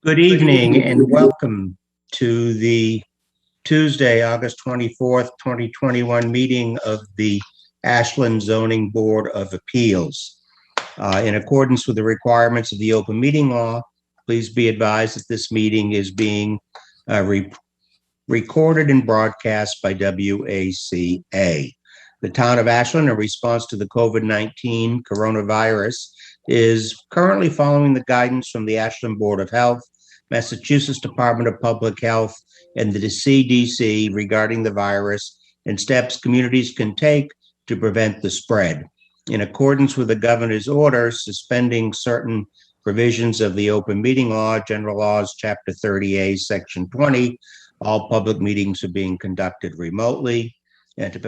Good evening and welcome to the Tuesday, August 24th, 2021 meeting of the Ashland Zoning Board of Appeals. In accordance with the requirements of the open meeting law, please be advised that this meeting is being recorded and broadcast by WACA. The town of Ashland, in response to the COVID-19 coronavirus, is currently following the guidance from the Ashland Board of Health, Massachusetts Department of Public Health, and the CDC regarding the virus and steps communities can take to prevent the spread. In accordance with the governor's order suspending certain provisions of the open meeting law, General Laws, Chapter 30A, Section 20, all public meetings are being conducted remotely. And to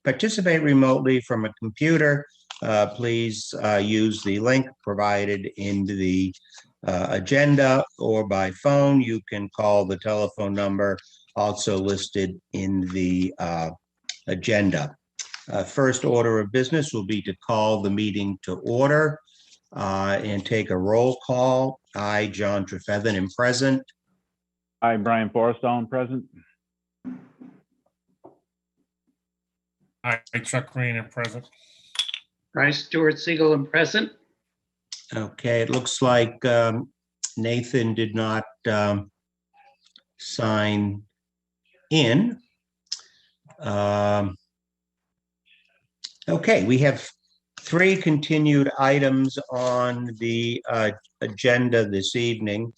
participate remotely from a computer, please use the link provided in the agenda, or by phone, you can call the telephone number also listed in the agenda. First order of business will be to call the meeting to order and take a roll call. I, John Trefethen, am present. Hi, Brian Forrestall, I'm present. Hi, Chuck Green, I'm present. Bryce Stewart Siegel, I'm present. Okay, it looks like Nathan did not sign in. Okay, we have three continued items on the agenda this evening.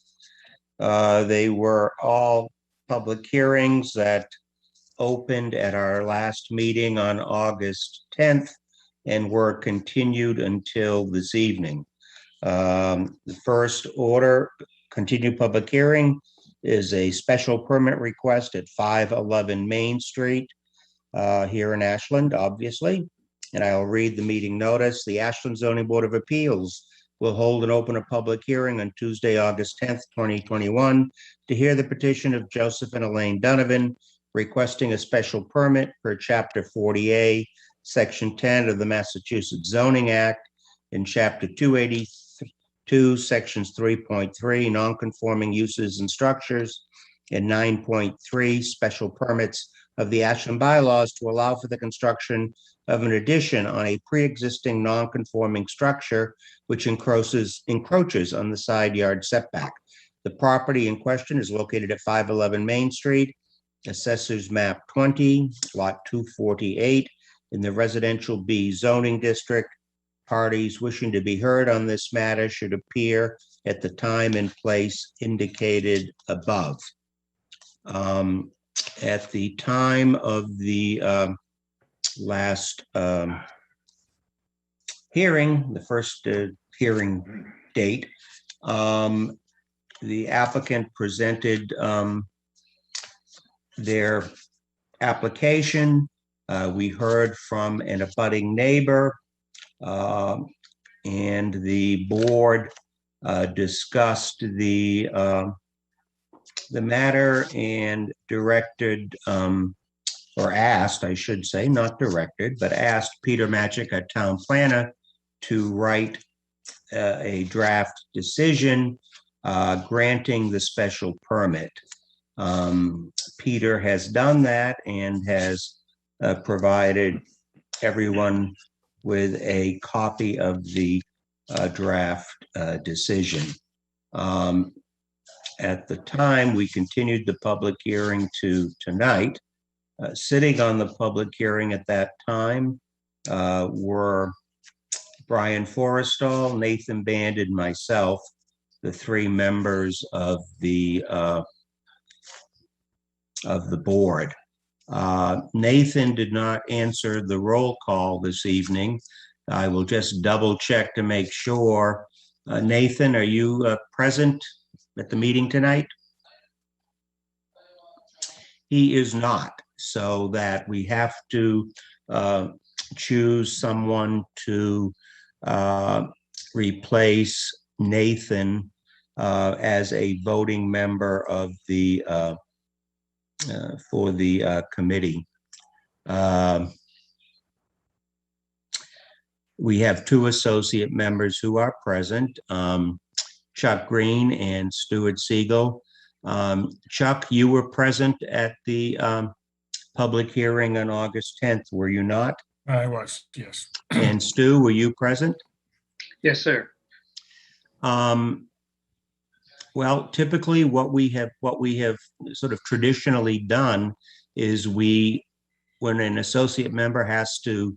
They were all public hearings that opened at our last meeting on August 10th and were continued until this evening. The first order, continued public hearing, is a special permit request at 511 Main Street here in Ashland, obviously. And I'll read the meeting notice. The Ashland Zoning Board of Appeals will hold and open a public hearing on Tuesday, August 10th, 2021 to hear the petition of Joseph and Elaine Donovan requesting a special permit per Chapter 40A, Section 10 of the Massachusetts Zoning Act, in Chapter 282, Sections 3.3, Non-Conforming Uses and Structures, and 9.3, Special Permits of the Ashland bylaws to allow for the construction of an addition on a pre-existing non-conforming structure which encroaches on the side yard setback. The property in question is located at 511 Main Street, Assessors Map 20, Lot 248, in the Residential B zoning district. Parties wishing to be heard on this matter should appear at the time and place indicated above. At the time of the last hearing, the first hearing date, the applicant presented their application. We heard from an abutting neighbor, and the board discussed the matter and directed, or asked, I should say, not directed, but asked Peter Matchik, a town planner, to write a draft decision granting the special permit. Peter has done that and has provided everyone with a copy of the draft decision. At the time, we continued the public hearing to tonight. Sitting on the public hearing at that time were Brian Forrestall, Nathan Band, and myself, the three members of the board. Nathan did not answer the roll call this evening. I will just double check to make sure. Nathan, are you present at the meeting tonight? He is not, so that we have to choose someone to replace Nathan as a voting member of the for the committee. We have two associate members who are present. Chuck Green and Stuart Siegel. Chuck, you were present at the public hearing on August 10th, were you not? I was, yes. And Stu, were you present? Yes, sir. Well, typically what we have sort of traditionally done is when an associate member has to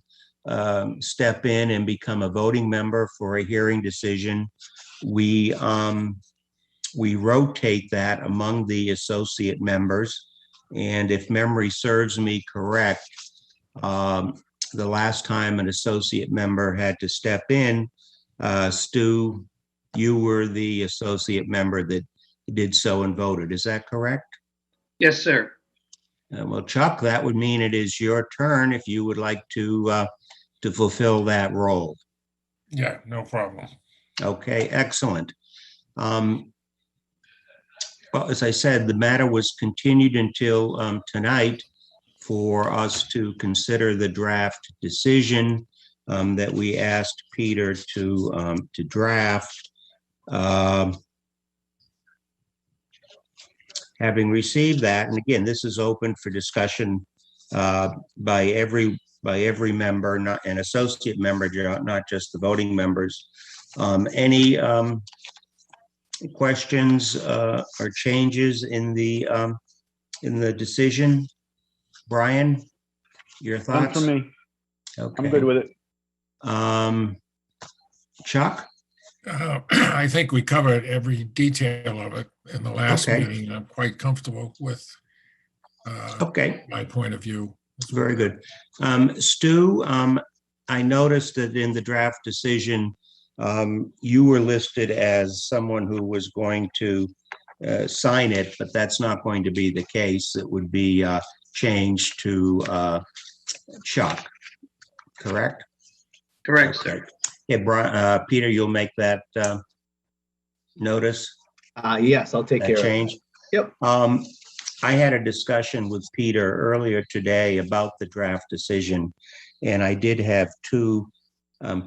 step in and become a voting member for a hearing decision, we rotate that among the associate members. And if memory serves me correct, the last time an associate member had to step in, Stu, you were the associate member that did so and voted. Is that correct? Yes, sir. Well, Chuck, that would mean it is your turn if you would like to fulfill that role. Yeah, no problem. Okay, excellent. Well, as I said, the matter was continued until tonight for us to consider the draft decision that we asked Peter to draft. Having received that, and again, this is open for discussion by every member, not an associate member, not just the voting members. Any questions or changes in the decision? Brian, your None thoughts? for me. Okay. I'm good with it. Chuck? I think we covered every detail of it in the last Okay. meeting. I'm quite comfortable with Okay, my point of view. very good. Stu, I noticed that in the draft decision, you were listed as someone who was going to sign it, but that's not going to be the case. It would be changed to Chuck, correct? Correct, Okay. sir. Yeah, Brian, Peter, you'll make that notice, Yes, I'll take that care of change? it. Yep. I had a discussion with Peter earlier today about the draft decision, and I did have two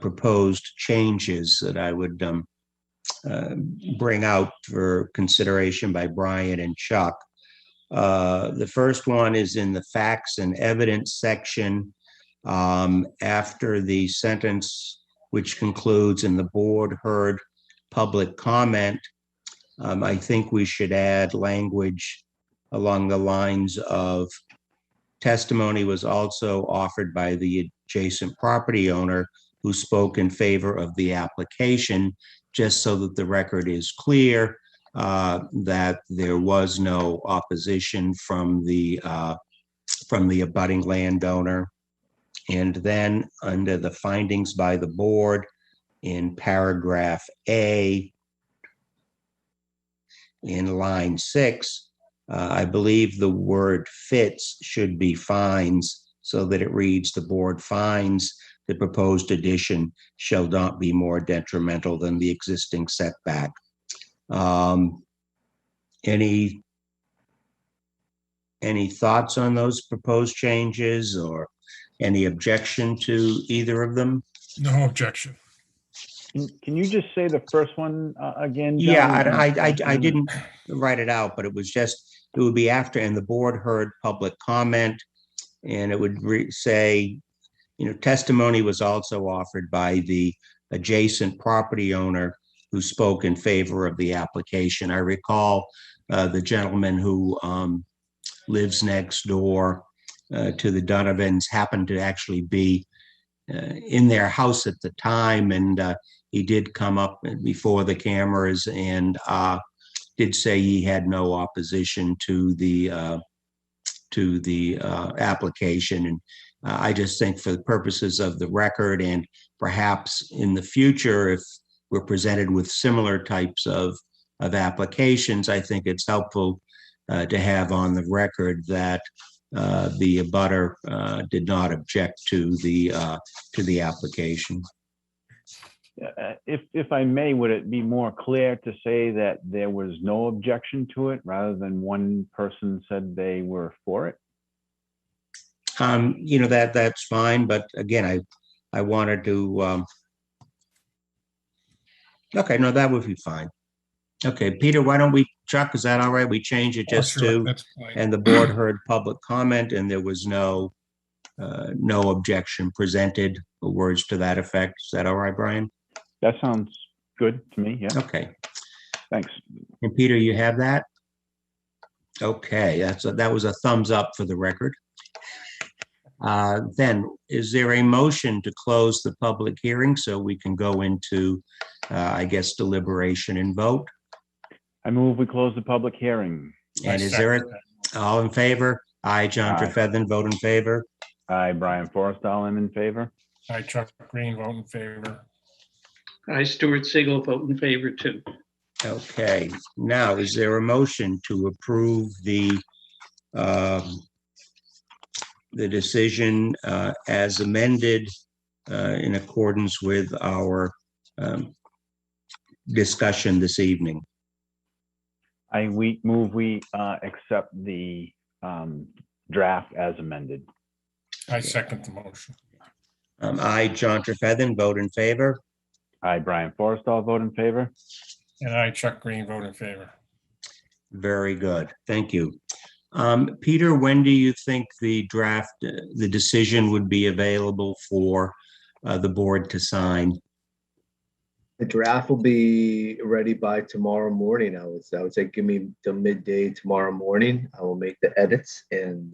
proposed changes that I would bring out for consideration by Brian and Chuck. The first one is in the facts and evidence section after the sentence which concludes "and the board heard public comment." I think we should add language along the lines of testimony was also offered by the adjacent property owner who spoke in favor of the application, just so that the record is clear that there was no opposition from the abutting landowner. And then under the findings by the board in paragraph A, in line 6, I believe the word fits should be finds, so that it reads, the board finds the proposed addition shall not be more detrimental than the existing setback. Any thoughts on those proposed changes or any objection to either of them? No objection. Can you just say the first one again, John? Yeah, I didn't write it out, but it was just, it would be after, and the board heard public comment, and it would say, testimony was also offered by the adjacent property owner who spoke in favor of the application. I recall the gentleman who lives next door to the Donovans happened to actually be in their house at the time, and he did come up before the cameras and did say he had no opposition to the application. And I just think for the purposes of the record, and perhaps in the future, if we're presented with similar types of applications, I think it's helpful to have on the record that the abutter did not object to the application. If I may, would it be more clear to say that there was no objection to it rather than one person said they were for it? That's fine, but again, I wanted to. Okay, no, that would be fine. Okay, Peter, why don't we, Chuck, is that all right? We change it Oh, just sure, to, that's fine. and the board heard public comment and there was no objection presented, or words to that effect. Is that all right, Brian? That sounds good to me. Yeah, Okay. thanks. And Peter, you have that? Okay, that was a thumbs up for the record. Then, is there a motion to close the public hearing so we can go into, I guess, deliberation and vote? I move we close the public hearing. And I is there, second all in favor? Aye, John Aye. Trefethan, vote in favor. Aye, Brian Forrestall, I'm in favor. I, Chuck Green, vote in favor. I, Stuart Siegel, vote in favor too. Okay, now, is there a motion to approve the decision as amended in accordance with our discussion this evening? We accept the draft as amended. I second the motion. I, John Trefethan, vote in favor. Aye, Brian Forrestall, vote in favor. And I, Chuck Green, vote in favor. Very good. Thank you. Peter, when do you think the draft, the decision would be available for the board to sign? The draft will be ready by tomorrow morning. I would say give me till midday tomorrow morning. I will make the edits and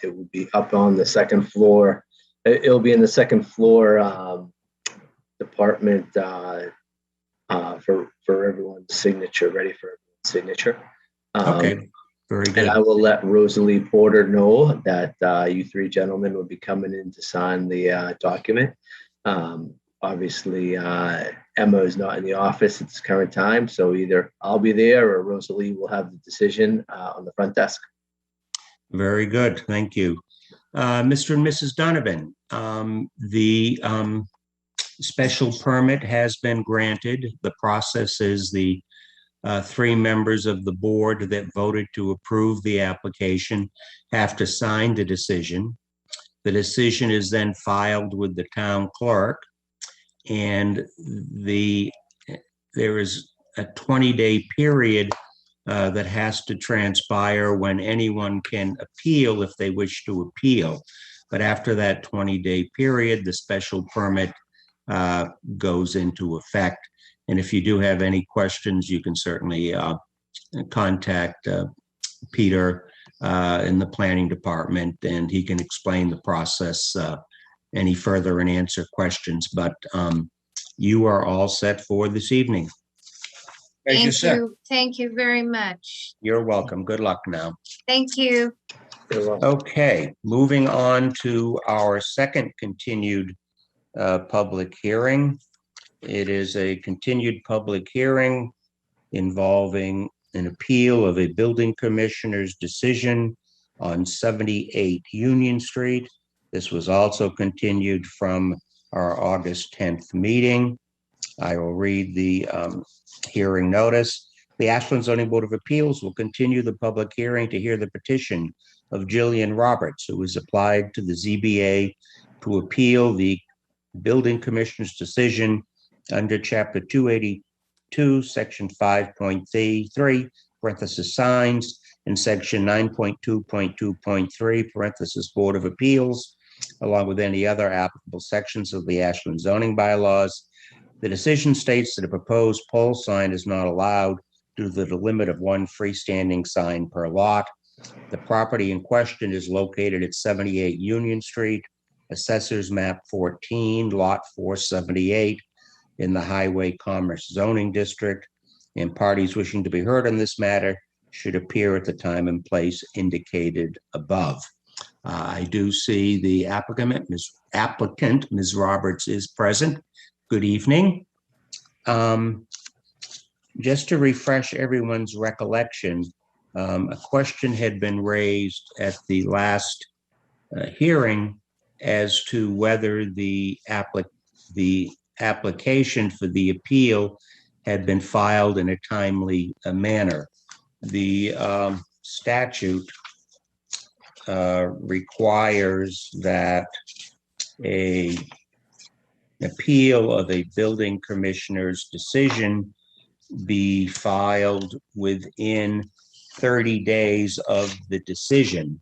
it will be up on the second floor. It'll be in the second floor department for everyone's signature, ready for everyone's signature. Okay, very good. And I will let Rosalie Porter know that you three gentlemen will be coming in to sign the document. Obviously, Emma is not in the office at this current time, so either I'll be there or Rosalie will have the decision on the front desk. Very good. Thank you. Mr. and Mrs. Donovan, the special permit has been granted. The process is the three members of the board that voted to approve the application have to sign the decision. The decision is then filed with the town clerk, and there is a 20-day period that has to transpire when anyone can appeal if they wish to appeal. But after that 20-day period, the special permit goes into effect. And if you do have any questions, you can certainly contact Peter in the planning department, and he can explain the process any further and answer questions. But you are all set for this evening. As you said. Thank you very much. You're welcome. Good luck now. Thank you. Okay, moving on to our second continued public hearing. It is a continued public hearing involving an appeal of a building commissioner's decision on 78 Union Street. This was also continued from our August 10th meeting. I will read the hearing notice. The Ashland Zoning Board of Appeals will continue the public hearing to hear the petition of Jillian Roberts, who has applied to the ZBA to appeal the building commissioner's decision under Chapter 282, Section 5.3, parenthesis signs, and Section 9.2.2.3, parenthesis Board of Appeals, along with any other applicable sections of the Ashland zoning bylaws. The decision states that a proposed pole sign is not allowed due to the limit of one freestanding sign per lot. The property in question is located at 78 Union Street, Assessors Map 14, Lot 478, in the Highway Commerce Zoning District, and parties wishing to be heard on this matter should appear at the time and place indicated above. I do see the applicant, Ms. Roberts, is present. Good evening. Just to refresh everyone's recollection, a question had been raised at the last hearing as to whether the application for the appeal had been filed in a timely manner. The statute requires that an appeal of a building commissioner's decision be filed within 30 days of the decision.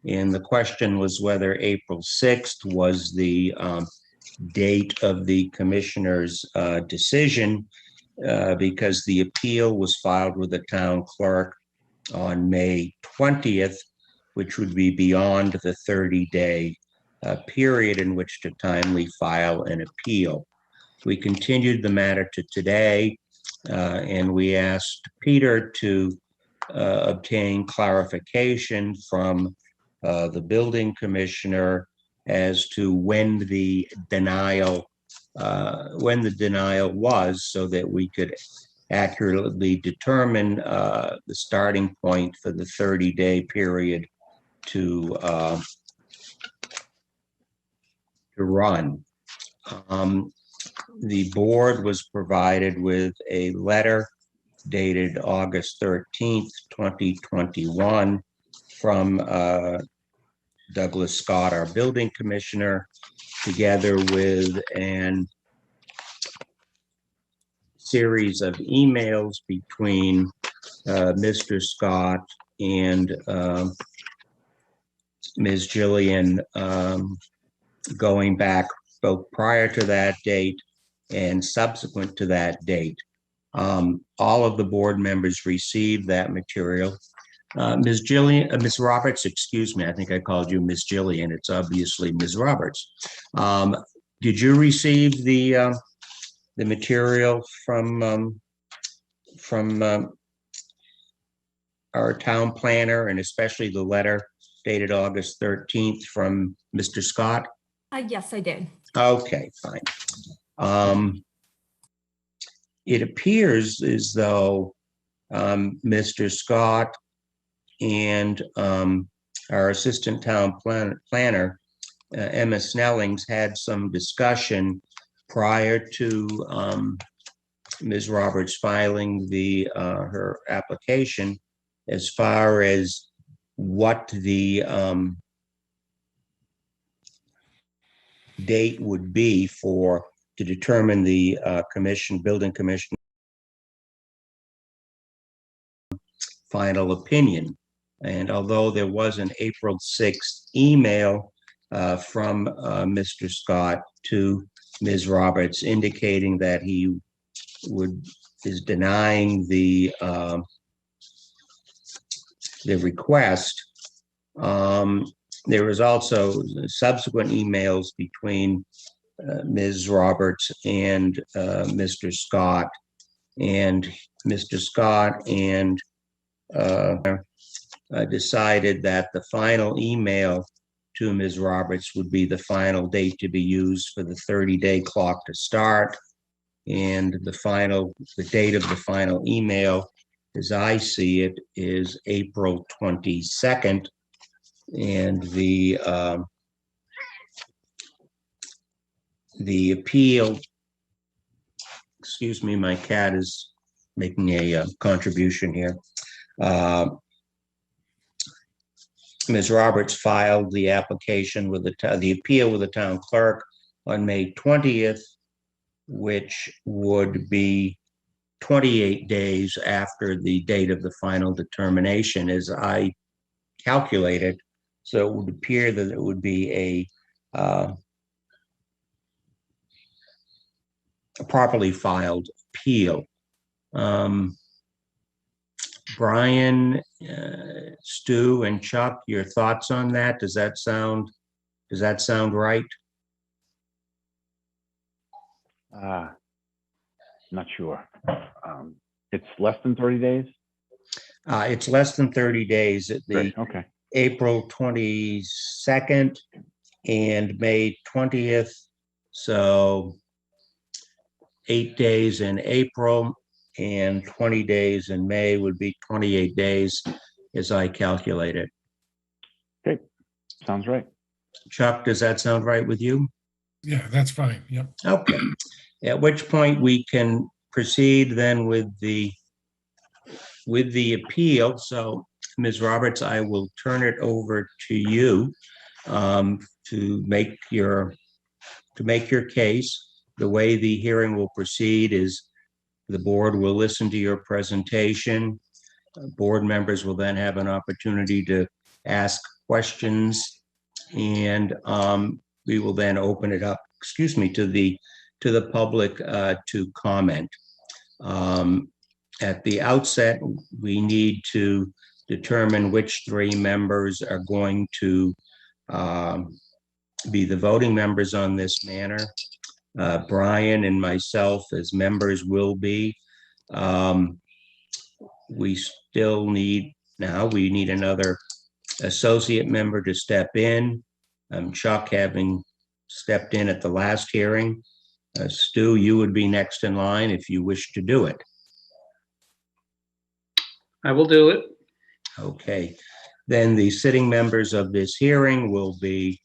And the question was whether April 6th was the date of the commissioner's decision, because the appeal was filed with the town clerk on May 20th, which would be beyond the 30-day period in which to timely file an appeal. We continued the matter to today, and we asked Peter to obtain clarification from the building commissioner as to when the denial was, so that we could accurately determine the starting point for the 30-day period to run. The board was provided with a letter dated August 13th, 2021 from Douglas Scott, our building commissioner, together with an series of emails between Mr. Scott and Ms. Jillian, going back both prior to that date and subsequent to that date. All of the board members received that material. Ms. Roberts, excuse me, I think I called you Ms. Jillian. It's obviously Ms. Roberts. Did you receive the material from our town planner, and especially the letter dated August 13th from Mr. Scott? Yes, I did. Okay, fine. It appears as though Mr. Scott and our assistant town planner, Emma Snellings, had some discussion prior to Ms. Roberts filing her application as far as what the date would be to determine the building commission final opinion. And although there was an April 6th email from Mr. Scott to Ms. Roberts indicating that he is denying the request, there was also subsequent emails between Ms. Roberts and Mr. Scott, and Mr. Scott and decided that the final email to Ms. Roberts would be the final date to be used for the 30-day clock to start. And the date of the final email, as I see it, is April 22nd. And the appeal, excuse me, my cat is making a contribution here. Ms. Roberts filed the application with the appeal with the town clerk on May 20th, which would be 28 days after the date of the final determination, as I calculated. So it would appear that it would be a properly filed appeal. Brian, Stu, and Chuck, your thoughts on that? Does that sound right? Not sure. It's less than 30 days? It's less than 30 days. Great, okay. April 22nd and May 20th. So 8 days in April and 20 days in May would be 28 days, as I calculated. Okay, sounds right. Chuck, does that sound right with you? Yeah, that's fine. Yep. Okay. At which point we can proceed then with the appeal. So, Ms. Roberts, I will turn it over to you to make your case. The way the hearing will proceed is The board will listen to your presentation. Board members will then have an opportunity to ask questions, and we will then open it up, to the public to comment. At the outset, we need to determine which 3 members are going to be the voting members on this matter. Brian and myself as members will be. We still need, we need another associate member to step in. Chuck, having stepped in at the last hearing. Stu, you would be next in line if you wish to do it. I will do it. Okay, then the sitting members of this hearing will be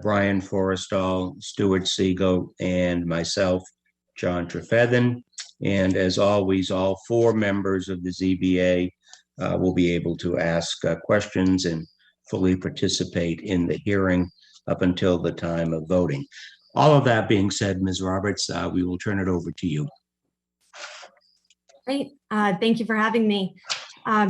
Brian Forrestal, Stuart Siegel, and myself, John Trefethen. And as always, all 4 members of the ZBA will be able to ask questions and fully participate in the hearing up until the time of voting. All of that being said, Ms. Roberts, we will turn it over to you. Great. Thank you for having me.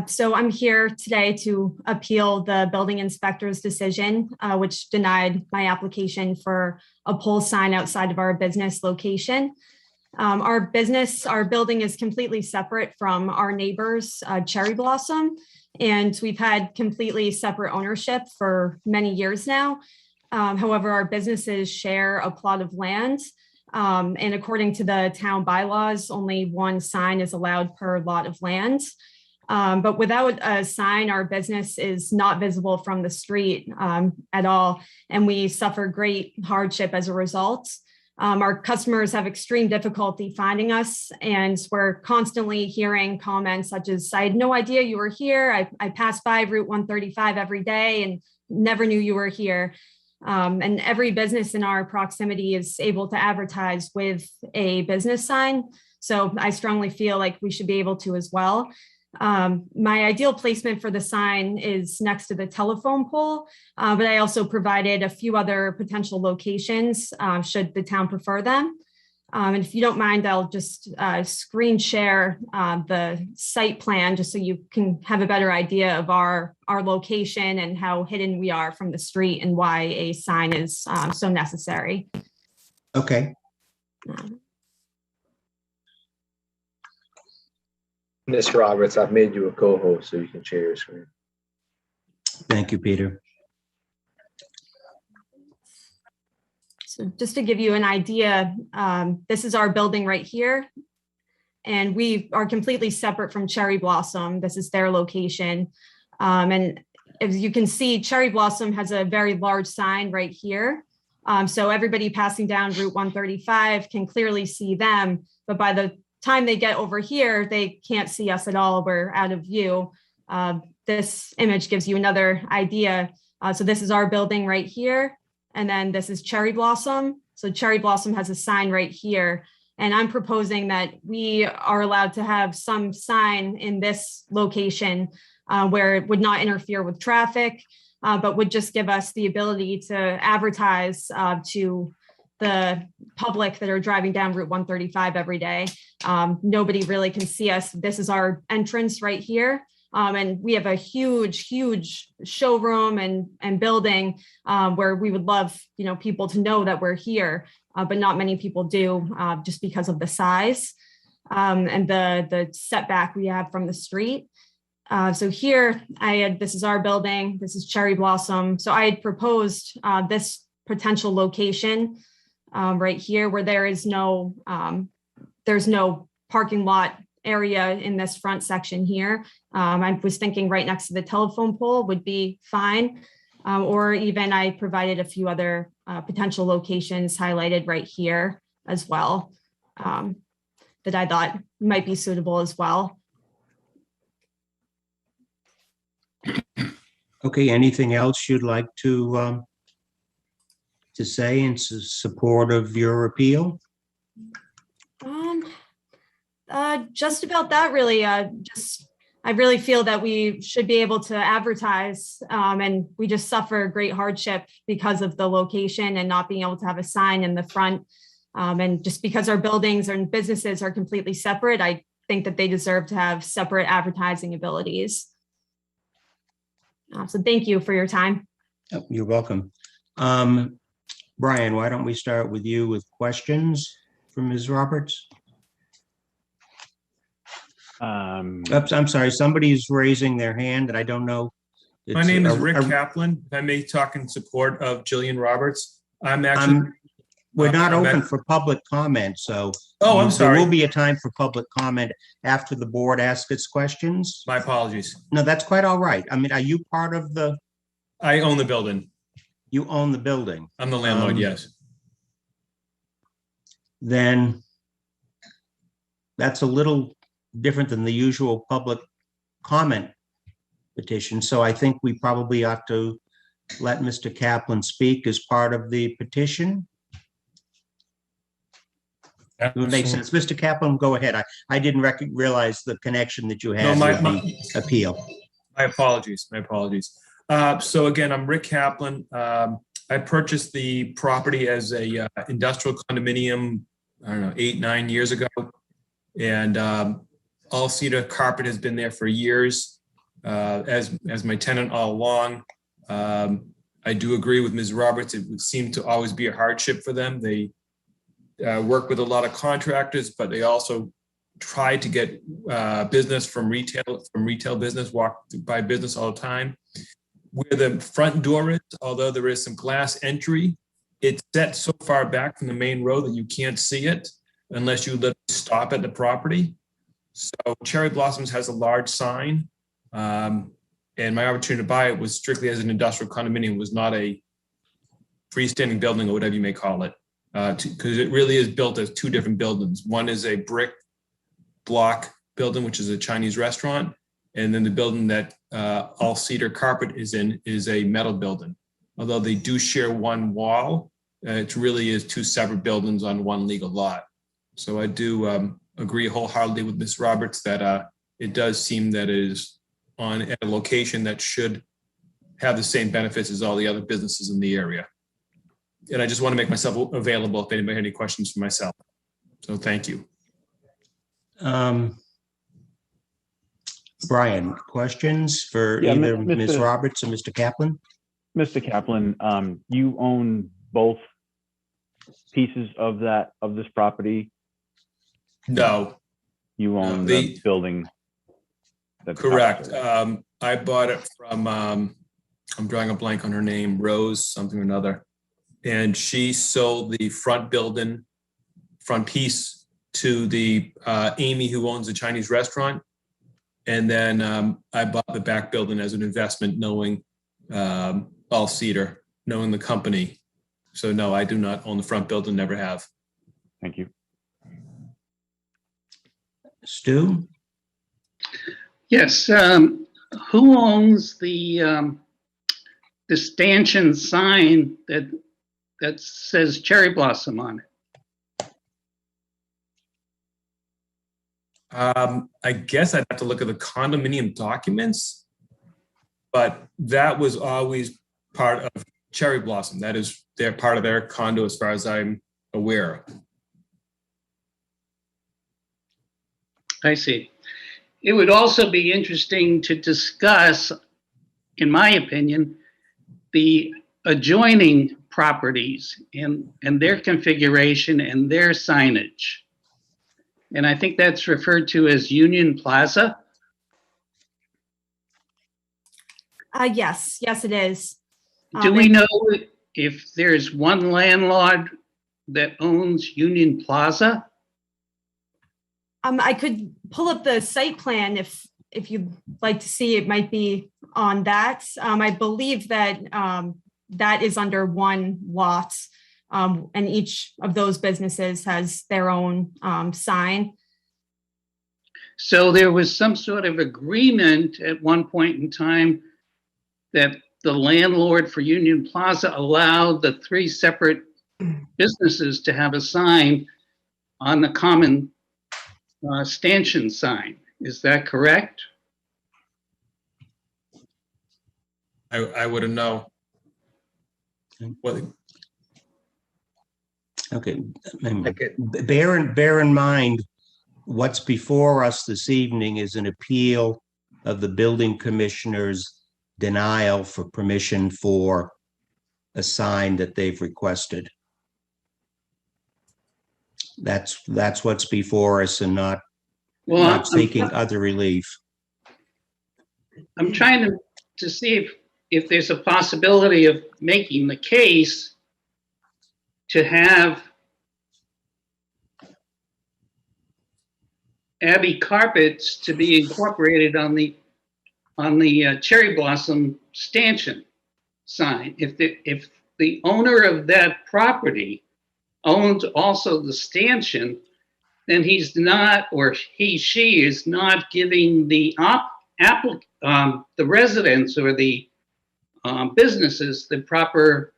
So I'm here today to appeal the building inspector's decision, which denied my application for a pole sign outside of our business location. Our building is completely separate from our neighbors, Cherry Blossom, and we've had completely separate ownership for many years now. However, our businesses share a plot of land, and according to the town bylaws, only 1 sign is allowed per lot of land. But without a sign, our business is not visible from the street at all, and we suffer great hardship as a result. Our customers have extreme difficulty finding us, and we're constantly hearing comments such as, "I had no idea you were here. I pass by Route 135 every day and never knew you were here." And every business in our proximity is able to advertise with a business sign. So I strongly feel like we should be able to as well. My ideal placement for the sign is next to the telephone pole, but I also provided a few other potential locations should the town prefer them. And if you don't mind, I'll just screen share the site plan just so you can have a better idea of our location and how hidden we are from the street and why a sign is so necessary. Okay. Ms. Roberts, I've made you a co-host so you can share your screen. Thank you, Peter. So just to give you an idea, this is our building right here. And we are completely separate from Cherry Blossom. This is their location. And as you can see, Cherry Blossom has a very large sign right here. So everybody passing down Route 135 can clearly see them, but by the time they get over here, they can't see us at all. We're out of view. This image gives you another idea. So this is our building right here. And then this is Cherry Blossom. So Cherry Blossom has a sign right here. And I'm proposing that we are allowed to have some sign in this location where it would not interfere with traffic, but would just give us the ability to advertise to the public that are driving down Route 135 every day. Nobody really can see us. This is our entrance right here. And we have a huge, huge showroom and building where we would love, people to know that we're here, but not many people do just because of the size and the setback we have from the street. So here this is our building. This is Cherry Blossom. So I had proposed this potential location right here where there's no parking lot area in this front section here. I was thinking right next to the telephone pole would be fine. Or even I provided a few other potential locations highlighted right here as well that I thought might be suitable as well. Okay, anything else you'd like to say in support of your appeal? Just about that, really. I really feel that we should be able to advertise, and we just suffer great hardship because of the location and not being able to have a sign in the front. And just because our buildings and businesses are completely separate, I think that they deserve to have separate advertising abilities. So thank you for your time. Oh, you're welcome. Brian, why don't we start with you with questions for Ms. Roberts? Oops, I'm sorry, somebody's raising their hand and I don't know. My name is Rick Kaplan. If I may talk in support of Jillian Roberts. We're not open for public comment, so. Oh, I'm There sorry. will be a time for public comment after the board asks its questions. My apologies. No, that's quite all right. I mean, are you part of the, I own the building. you own the building? I'm the landlord, yes. Then that's a little different than the usual public comment petition. So I think we probably ought to let Mr. Kaplan speak as part of the petition. It would make sense. Mr. Kaplan, go ahead. I didn't realize the connection that you had with the appeal. My apologies. My apologies. So again, I'm Rick Kaplan. I purchased the property as a industrial condominium, I don't know, 8-9 years ago. And all cedar carpet has been there for years as my tenant all along. I do agree with Ms. Roberts. It would seem to always be a hardship for them. They work with a lot of contractors, but they also try to get business from retail business, walk by business all the time. Where the front door is, although there is some glass entry, it's set so far back from the main road that you can't see it unless you literally stop at the property. So Cherry Blossoms has a large sign, and my opportunity to buy it was strictly as an industrial condominium. It was not a freestanding building or whatever you may call it. Because it really is built as two different buildings. One is a brick block building, which is a Chinese restaurant. And then the building that all cedar carpet is in is a metal building. Although they do share one wall, it really is two separate buildings on one legal lot. So I do agree wholeheartedly with Ms. Roberts that it does seem that it is on a location that should have the same benefits as all the other businesses in the area. And I just want to make myself available if anybody had any questions for myself. So thank you. Brian, questions for Yeah, either Mr. Ms. Roberts or Mr. Kaplan? Mr. Kaplan, you own both pieces of this property? No. You own No, the building? that's Correct. opposite. I bought it from, I'm drawing a blank on her name, Rose something or another. And she sold the front piece to the Amy who owns the Chinese restaurant. And then I bought the back building as an investment, knowing all cedar, knowing the company. So no, I do not own the front building, never have. Thank you. Stu? Yes, who owns the stanchion sign that says Cherry Blossom on it? I guess I'd have to look at the condominium documents, but that was always part of Cherry Blossom. That is their part of their condo as far as I'm aware. I see. It would also be interesting to discuss, in my opinion, the adjoining properties and their configuration and their signage. And I think that's referred to as Union Plaza. Yes, it is. Do we know if there's one landlord that owns Union Plaza? I could pull up the site plan if you'd like to see. It might be on that. I believe that that is under one lot, and each of those businesses has their own sign. So there was some sort of agreement at one point in time that the landlord for Union Plaza allowed the three separate businesses to have a sign on the common stanchion sign. Is that correct? I wouldn't know. Well, Okay. Okay. Bear in mind, what's before us this evening is an appeal of the building commissioner's denial for permission for a sign that they've requested. That's what's before us, and not Well, seeking other relief. I'm trying to see if there's a possibility of making the case to have Abbey Carpets to be incorporated on the cherry blossom stanchion sign. If the owner of that property owns also the stanchion, then he's not, or she is not giving the the residents or the businesses the proper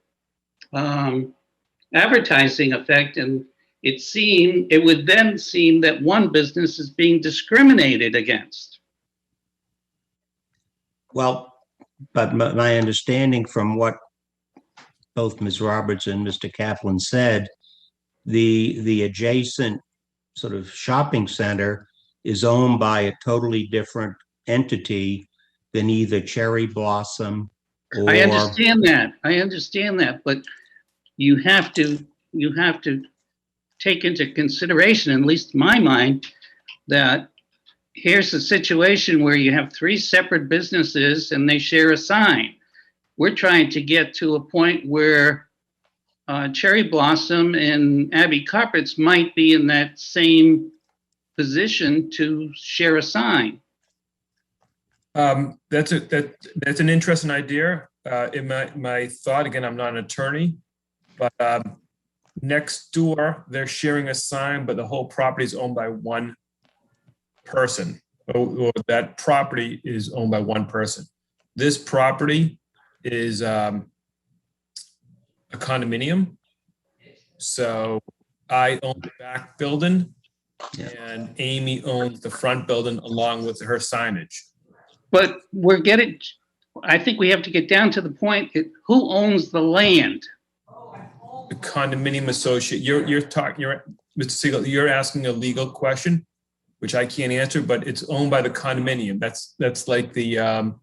advertising effect, and it would then seem that one business is being discriminated against. Well, but my understanding from what both Ms. Roberts and Mr. Kaplan said, the adjacent sort of shopping center is owned by a totally different entity than either Cherry Blossom or. I understand that, but you have to take into consideration, at least in my mind, that here's a situation where you have three separate businesses and they share a sign. We're trying to get to a point where Cherry Blossom and Abbey Carpets might be in that same position to share a sign. That's an interesting idea. In my thought, again, I'm not an attorney, but next door, they're sharing a sign, but the whole property is owned by one person, or that property is owned by one person. This property is a condominium. So I own the back building, and Amy owns the front building along with her signage. But I think we have to get down to the point, who owns the land? The condominium associate. Mr. Siegel, you're asking a legal question, which I can't answer, but it's owned by the condominium. That's like the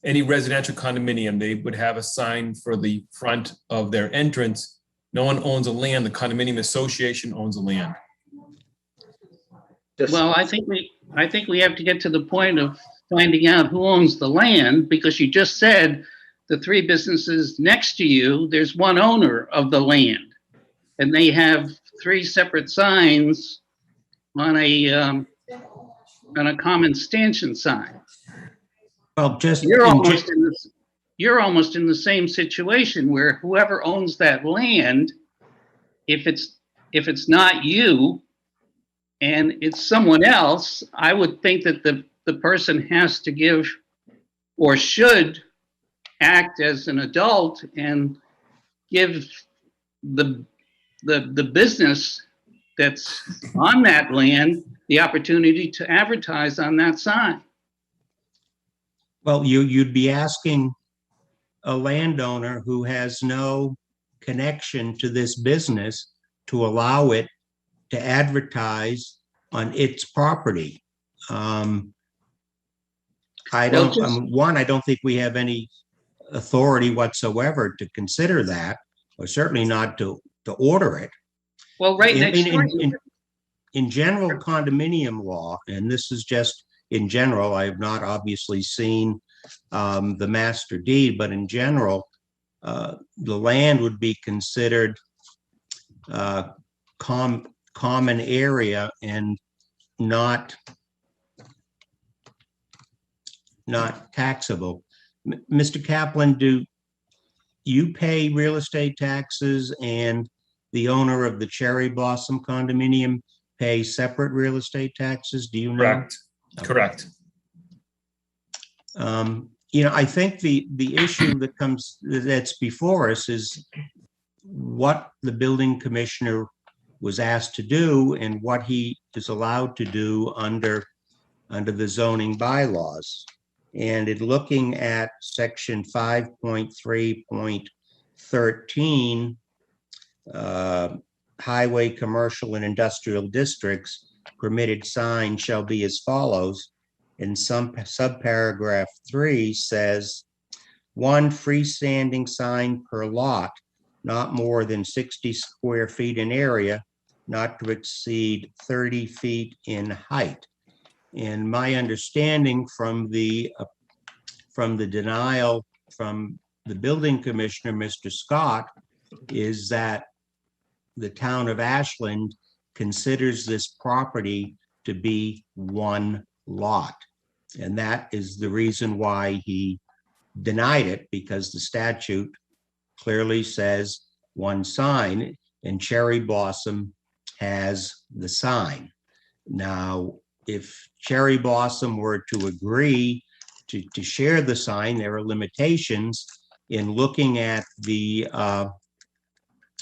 any residential condominium. They would have a sign for the front of their entrance. No one owns the land. The condominium association owns the land. Well, I think we have to get to the point of finding out who owns the land, because you just said the three businesses next to you, there's one owner of the land, and they have three separate signs on a common stanchion sign. Well, you're almost in the same situation where whoever owns that land, if it's not you and it's someone else, I would think that the person has to give, or should act as an adult and give the business that's on that land the opportunity to advertise on that sign. Well, you'd be asking a landowner who has no connection to this business to allow it to advertise on its property. I don't think we have any authority whatsoever to consider that, or certainly not to order it. Well, right next door. In general condominium law, and this is just in general, I have not obviously seen the master deed, but in general, the land would be considered common area and not taxable. Mr. Kaplan, do you pay real estate taxes and the owner of the Cherry Blossom condominium pay separate real estate taxes? Do you know? Correct. Okay. Correct. I think the issue that's before us is what the building commissioner was asked to do and what he is allowed to do under the zoning bylaws. And in looking at section 5.3.13, highway, commercial, and industrial districts, permitted sign shall be as follows. In some subparagraph 3 says, one freestanding sign per lot, not more than 60 square feet in area, not to exceed 30 feet in height. And my understanding from the denial from the building commissioner, Mr. Scott, is that the town of Ashland considers this property to be one lot. And that is the reason why he denied it, because the statute clearly says one sign, and Cherry Blossom has the sign. Now, if Cherry Blossom were to agree to share the sign, there are limitations in looking at the,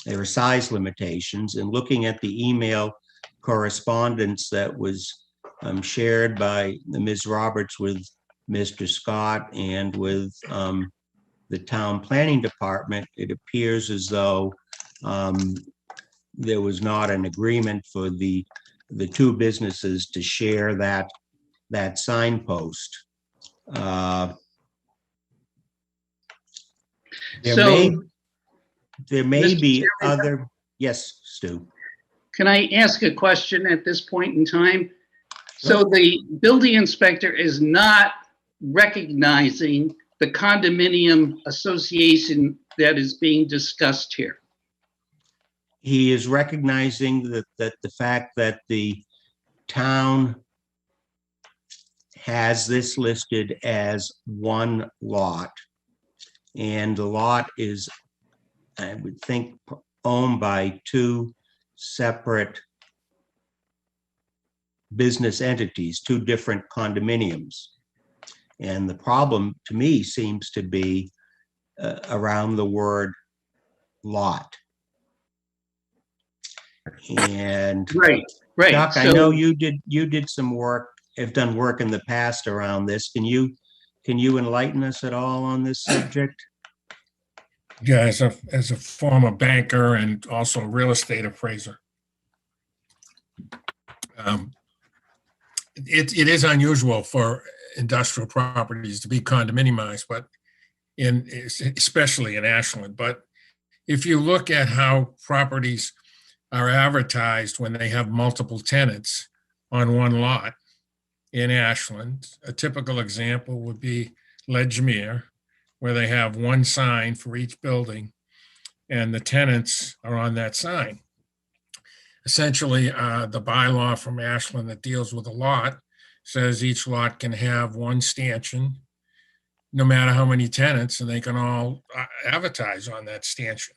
there are size limitations, and looking at the email correspondence that was shared by Ms. Roberts with Mr. Scott and with the town planning department, it appears as though there was not an agreement for the two businesses to share that signpost. There may Mr. be Chairman, other, yes, Stu. can I ask a question at this point in time? So the building inspector is not recognizing the condominium association that is being discussed here. He is recognizing that the fact that the town has this listed as one lot, and the lot is, I would think, owned by two separate business entities, two different condominiums. And the problem to me seems to be around the word lot. And Right. Chuck, I So- know you did some work, have done work in the past around this. Can you enlighten us at all on this subject? Yeah, as a former banker and also real estate appraiser. It is unusual for industrial properties to be condominiumized, but especially in Ashland. But if you look at how properties are advertised when they have multiple tenants on one lot in Ashland, a typical example would be Ledgmere, where they have one sign for each building and the tenants are on that sign. Essentially, the bylaw from Ashland that deals with a lot says each lot can have one stanchion, no matter how many tenants, and they can all advertise on that stanchion.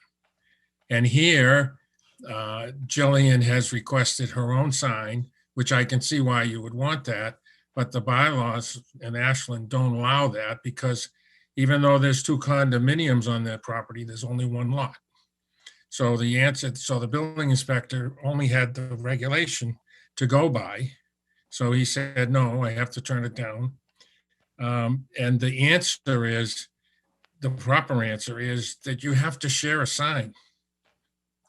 And here, Jillian has requested her own sign, which I can see why you would want that, but the bylaws in Ashland don't allow that, because even though there's two condominiums on that property, there's only one lot. So the building inspector only had the regulation to go by. So he said, no, I have to turn it down. And the proper answer is that you have to share a sign,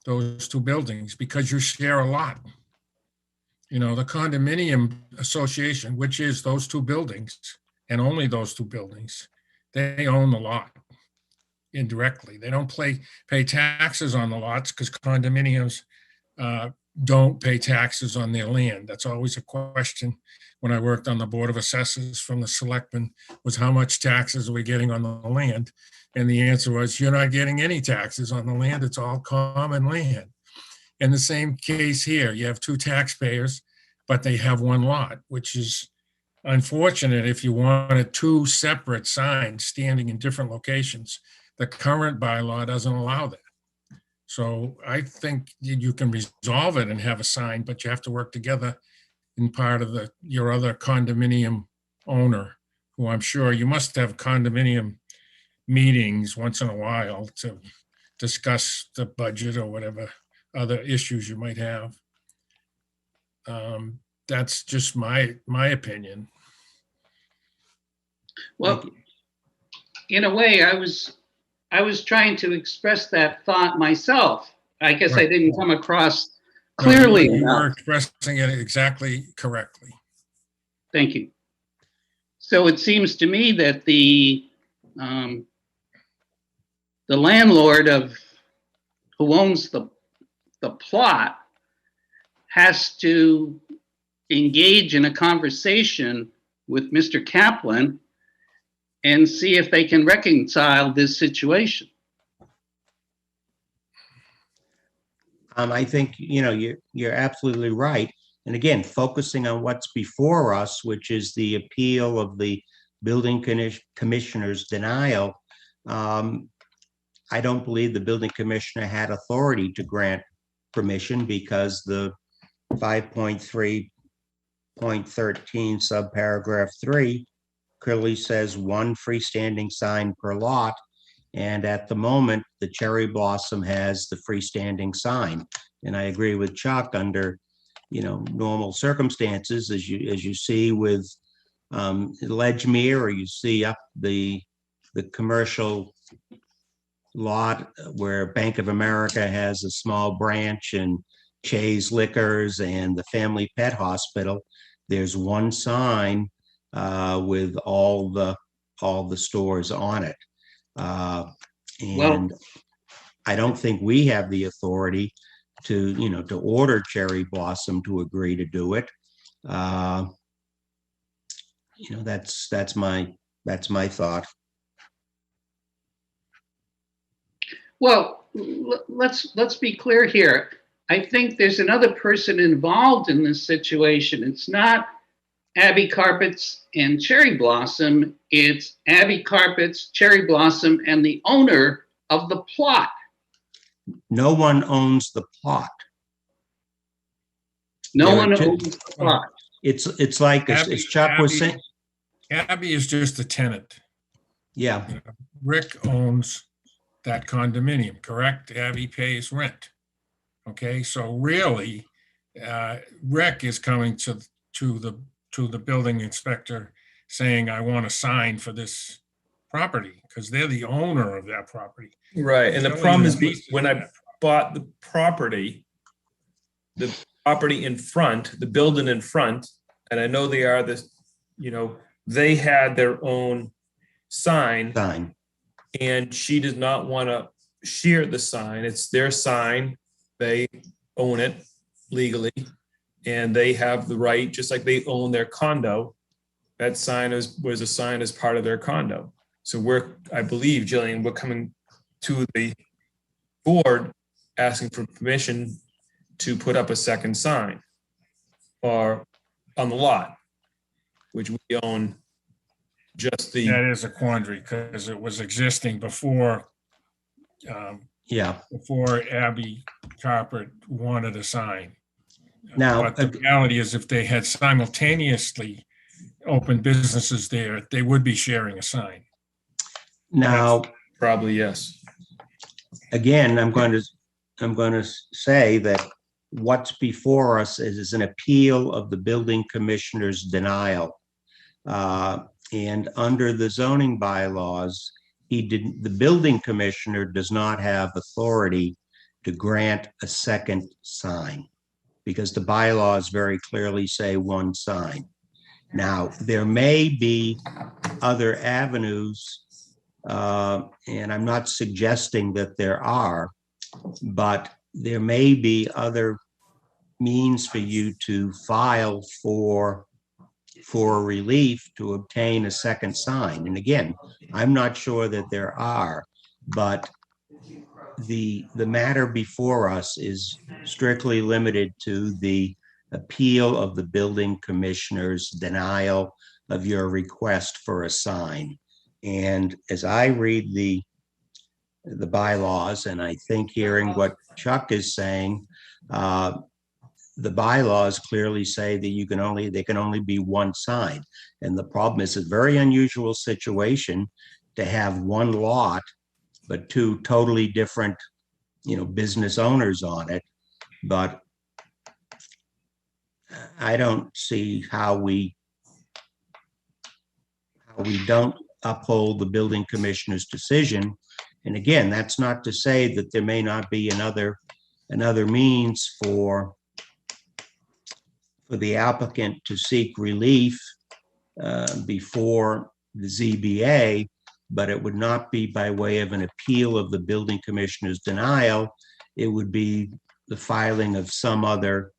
those two buildings, because you share a lot. You know, the condominium association, which is those two buildings and only those two buildings, they own the lot indirectly. They don't pay taxes on the lots, because condominiums don't pay taxes on their land. That's always a question when I worked on the Board of Assessors from the selectmen, was how much taxes are we getting on the land? And the answer was, you're not getting any taxes on the land. It's all common land. In the same case here, you have two taxpayers, but they have one lot, which is unfortunate if you wanted two separate signs standing in different locations. The current bylaw doesn't allow that. So I think you can resolve it and have a sign, but you have to work together in part of your other condominium owner, who I'm sure you must have condominium meetings once in a while to discuss the budget or whatever other issues you might have. That's just my opinion. Well, in a way, I was trying to express that thought myself. I guess I Right. didn't come across No, clearly you were enough. expressing it exactly correctly. Thank you. So it seems to me that the landlord who owns the plot has to engage in a conversation with Mr. Kaplan and see if they can reconcile this situation. I think, you're absolutely right. And again, focusing on what's before us, which is the appeal of the building commissioner's denial. I don't believe the building commissioner had authority to grant permission because the 5.3.13 subparagraph 3 clearly says one freestanding sign per lot. And at the moment, the Cherry Blossom has the freestanding sign. And I agree with Chuck, under, normal circumstances, as you see with Ledgmere, or you see up the commercial lot where Bank of America has a small branch, and Chase Liquors and the Family Pet Hospital, there's one sign with all the stores on it. And I don't think we have the authority to order Cherry Blossom to agree to do it. That's my thought. Well, let's be clear here. I think there's another person involved in this situation. It's not Abbey Carpets and Cherry Blossom. It's Abbey Carpets, Cherry Blossom, and the owner of the plot. No one owns the plot. No There are one two- owns the plot. It's like, as Chuck was saying, Abby is just a tenant. yeah, Rick owns that condominium, correct? Abby pays rent. Okay, so really, Rick is coming to the building inspector saying, I want a sign for this property, because they're the owner of that property. Right, and the problem is, when I bought the property in front, the building in front, and I know they are this, they had their own sign, and she does not want to share the sign. It's their sign. They own it legally, and they have the right, just like they own their condo. That sign was assigned as part of their condo. So I believe, Jillian, we're coming to the board asking for permission to put up a second sign or on the lot, which we own just the. That is a quandary, because it was existing before. Before Abbey Carpet wanted a sign. Now, but the reality is, if they had simultaneously opened businesses there, they would be sharing a sign. Now, probably yes. Again, I'm going to say that what's before us is an appeal of the building commissioner's denial. And under the zoning bylaws, the building commissioner does not have authority to grant a second sign, because the bylaws very clearly say one sign. Now, there may be other avenues, and I'm not suggesting that there are, but there may be other means for you to file for relief to obtain a second sign. And again, I'm not sure that there are, but the matter before us is strictly limited to the appeal of the building commissioner's denial of your request for a sign. And as I read the bylaws, and I think hearing what Chuck is saying, the bylaws clearly say that there can only be one sign. And the problem is, it's a very unusual situation to have one lot, but two totally different, business owners on it. But I don't see how we don't uphold the building commissioner's decision. And again, that's not to say that there may not be another means for the applicant to seek relief before the ZBA, but it would not be by way of an appeal of the building commissioner's denial. It would be the filing of some other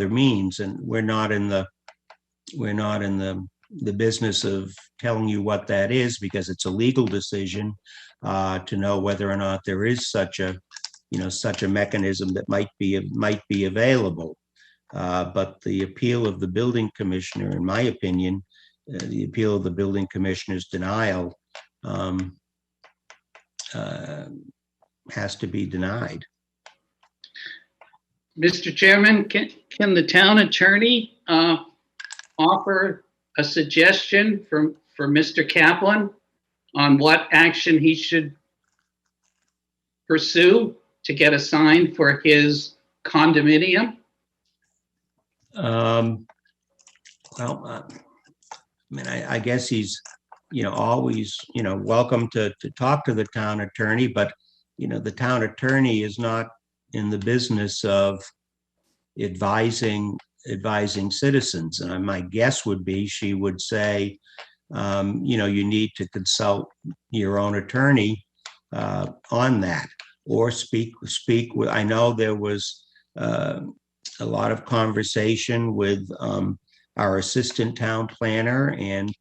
means, and we're not in the business of telling you what that is, because it's a legal decision to know whether or not there is such a mechanism that might be available. But the appeal of the building commissioner, in my opinion, the appeal of the building commissioner's denial has to be denied. Mr. Chairman, can the town attorney offer a suggestion for Mr. Kaplan on what action he should pursue to get a sign for his condominium? I guess he's, always, welcome to talk to the town attorney, but, the town attorney is not in the business of advising citizens. And my guess would be she would say, you need to consult your own attorney on that, or speak with, I know there was a lot of conversation with our assistant town planner and,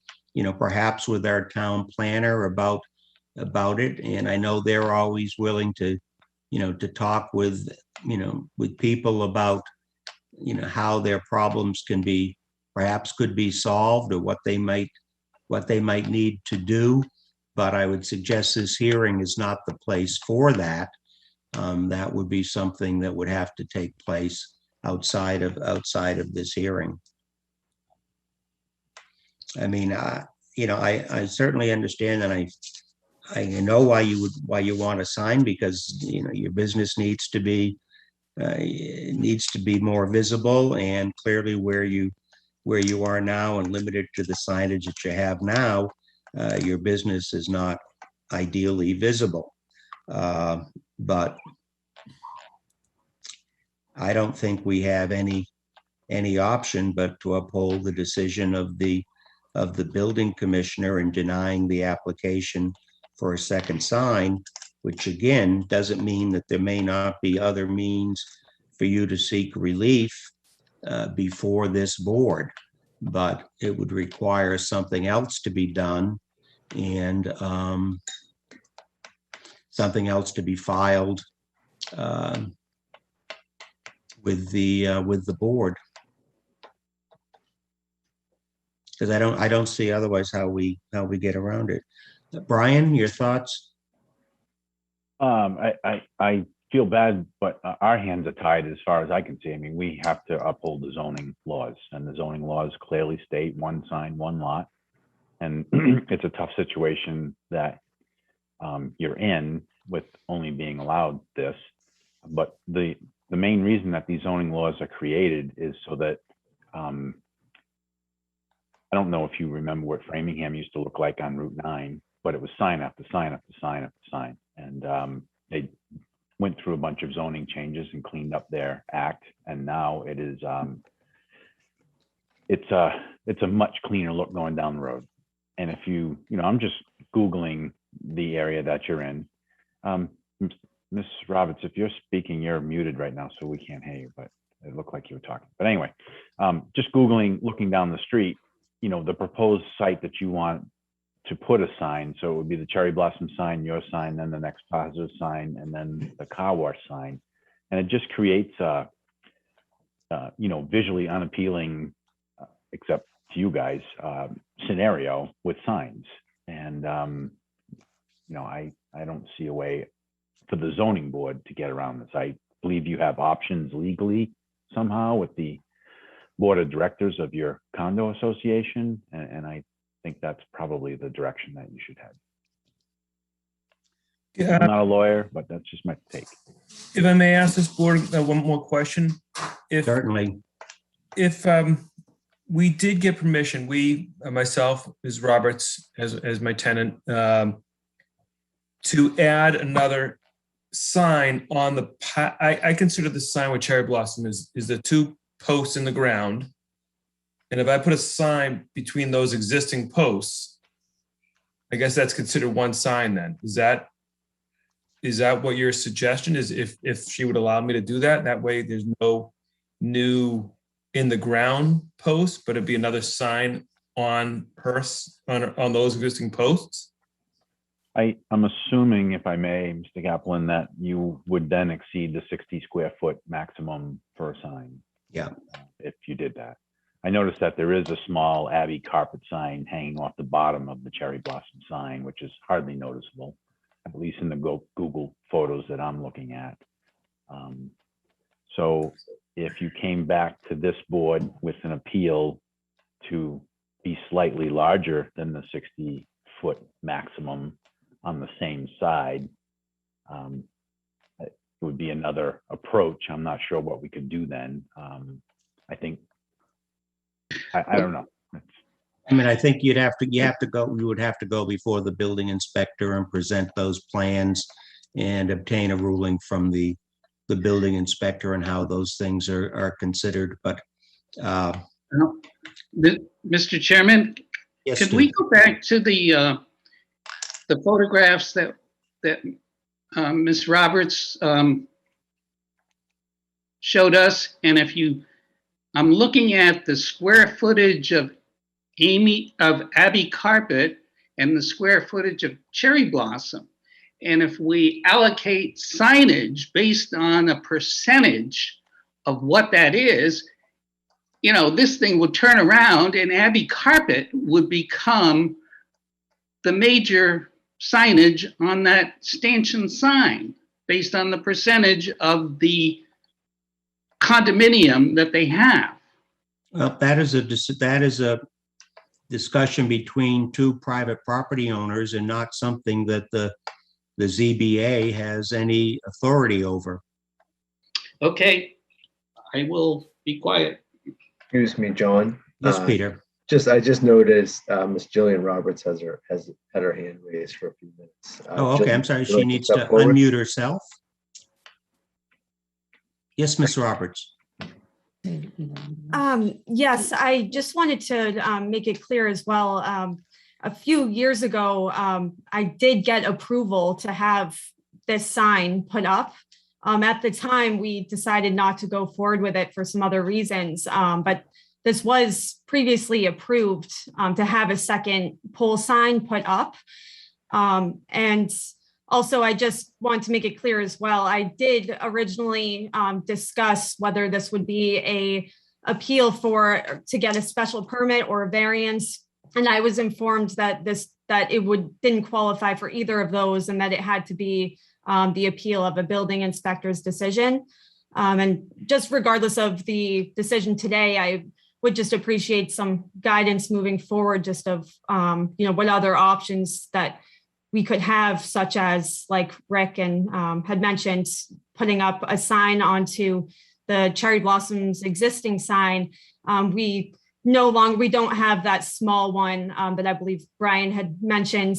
perhaps with our town planner about it. And I know they're always willing to, to talk with, with people about, how their problems could be solved, or what they might need to do. But I would suggest this hearing is not the place for that. That would be something that would have to take place outside of this hearing. I mean, I certainly understand, and I know why you want to sign, because your business needs to be more visible, and clearly where you are now and limited to the signage that you have now, your business is not ideally visible. But I don't think we have any option but to uphold the decision of the building commissioner in denying the application for a second sign, which again doesn't mean that there may not be other means for you to seek relief before this board, but it would require something else to be done, and something else to be filed with the board. Because I don't see otherwise how we get around it. Brian, your thoughts? I feel bad, but our hands are tied as far as I can see. I mean, we have to uphold the zoning laws, and the zoning laws clearly state one sign, one lot. And it's a tough situation that you're in with only being allowed this. But the main reason that these zoning laws are created is so that I don't know if you remember what Framingham used to look like on Route 9, but it was sign after sign after sign after sign. And they went through a bunch of zoning changes and cleaned up their act. And now it is, it's a much cleaner look going down the road. And if I'm just Googling the area that you're in. Ms. Roberts, if you're speaking, you're muted right now, so we can't hear you, but it looked like you were talking. But anyway, just Googling, looking down the street, the proposed site that you want to put a sign. So it would be the cherry blossom sign, your sign, then the next positive sign, and then the car wash sign. And it just creates a, visually unappealing, except to you guys, scenario with signs. And, I don't see a way for the zoning board to get around this. I believe you have options legally somehow with the board of directors of your condo association. And I think that's probably the direction that you should head. Yeah. I'm not a lawyer, but that's just my take. If I may ask this board one more question. Certainly. If we did get permission, myself, Ms. Roberts, as my tenant, to add another sign on the, I consider the sign with cherry blossom is the two posts in the ground. And if I put a sign between those existing posts, I guess that's considered one sign then. Is that what your suggestion is, if she would allow me to do that? That way there's no new in the ground post, but it'd be another sign on on those existing posts? I'm assuming, if I may, Mr. Kaplan, that you would then exceed the 60 square foot maximum for a sign. Yeah. If you did that. I noticed that there is a small Abbey carpet sign hanging off the bottom of the cherry blossom sign, which is hardly noticeable, at least in the Google photos that I'm looking at. So if you came back to this board with an appeal to be slightly larger than the 60-foot maximum on the same side, it would be another approach. I'm not sure what we could do then. I think, I don't know. I mean, I think you would have to go before the building inspector and present those plans and obtain a ruling from the building inspector and how those things are considered, but. Mr. Chairman, Yes, could we go back to the photographs that Ms. Roberts showed us? And I'm looking at the square footage of Abbey carpet and the square footage of cherry blossom. And if we allocate signage based on a percentage of what that is, this thing would turn around and Abbey carpet would become the major signage on that stanchion sign based on the percentage of the condominium that they have. Well, that is a discussion between two private property owners and not something that the ZBA has any authority over. Okay, I will be quiet. Excuse me, John. Yes, Peter. I just noticed Miss Jillian Roberts had her hand raised for a few minutes. Oh, okay. Jillian, I'm sorry. would you She like needs step to forward? unmute herself. Yes, Miss Roberts. Yes, I just wanted to make it clear as well. A few years ago, I did get approval to have this sign put up. At the time, we decided not to go forward with it for some other reasons, but this was previously approved to have a second pole sign put up. And also, I just want to make it clear as well, I did originally discuss whether this would be a appeal to get a special permit or a variance. And I was informed that it didn't qualify for either of those and that it had to be the appeal of a building inspector's decision. And just regardless of the decision today, I would just appreciate some guidance moving forward, just of what other options that we could have, such as, like Rick and had mentioned, putting up a sign onto the cherry blossoms existing sign. We don't have that small one that I believe Brian had mentioned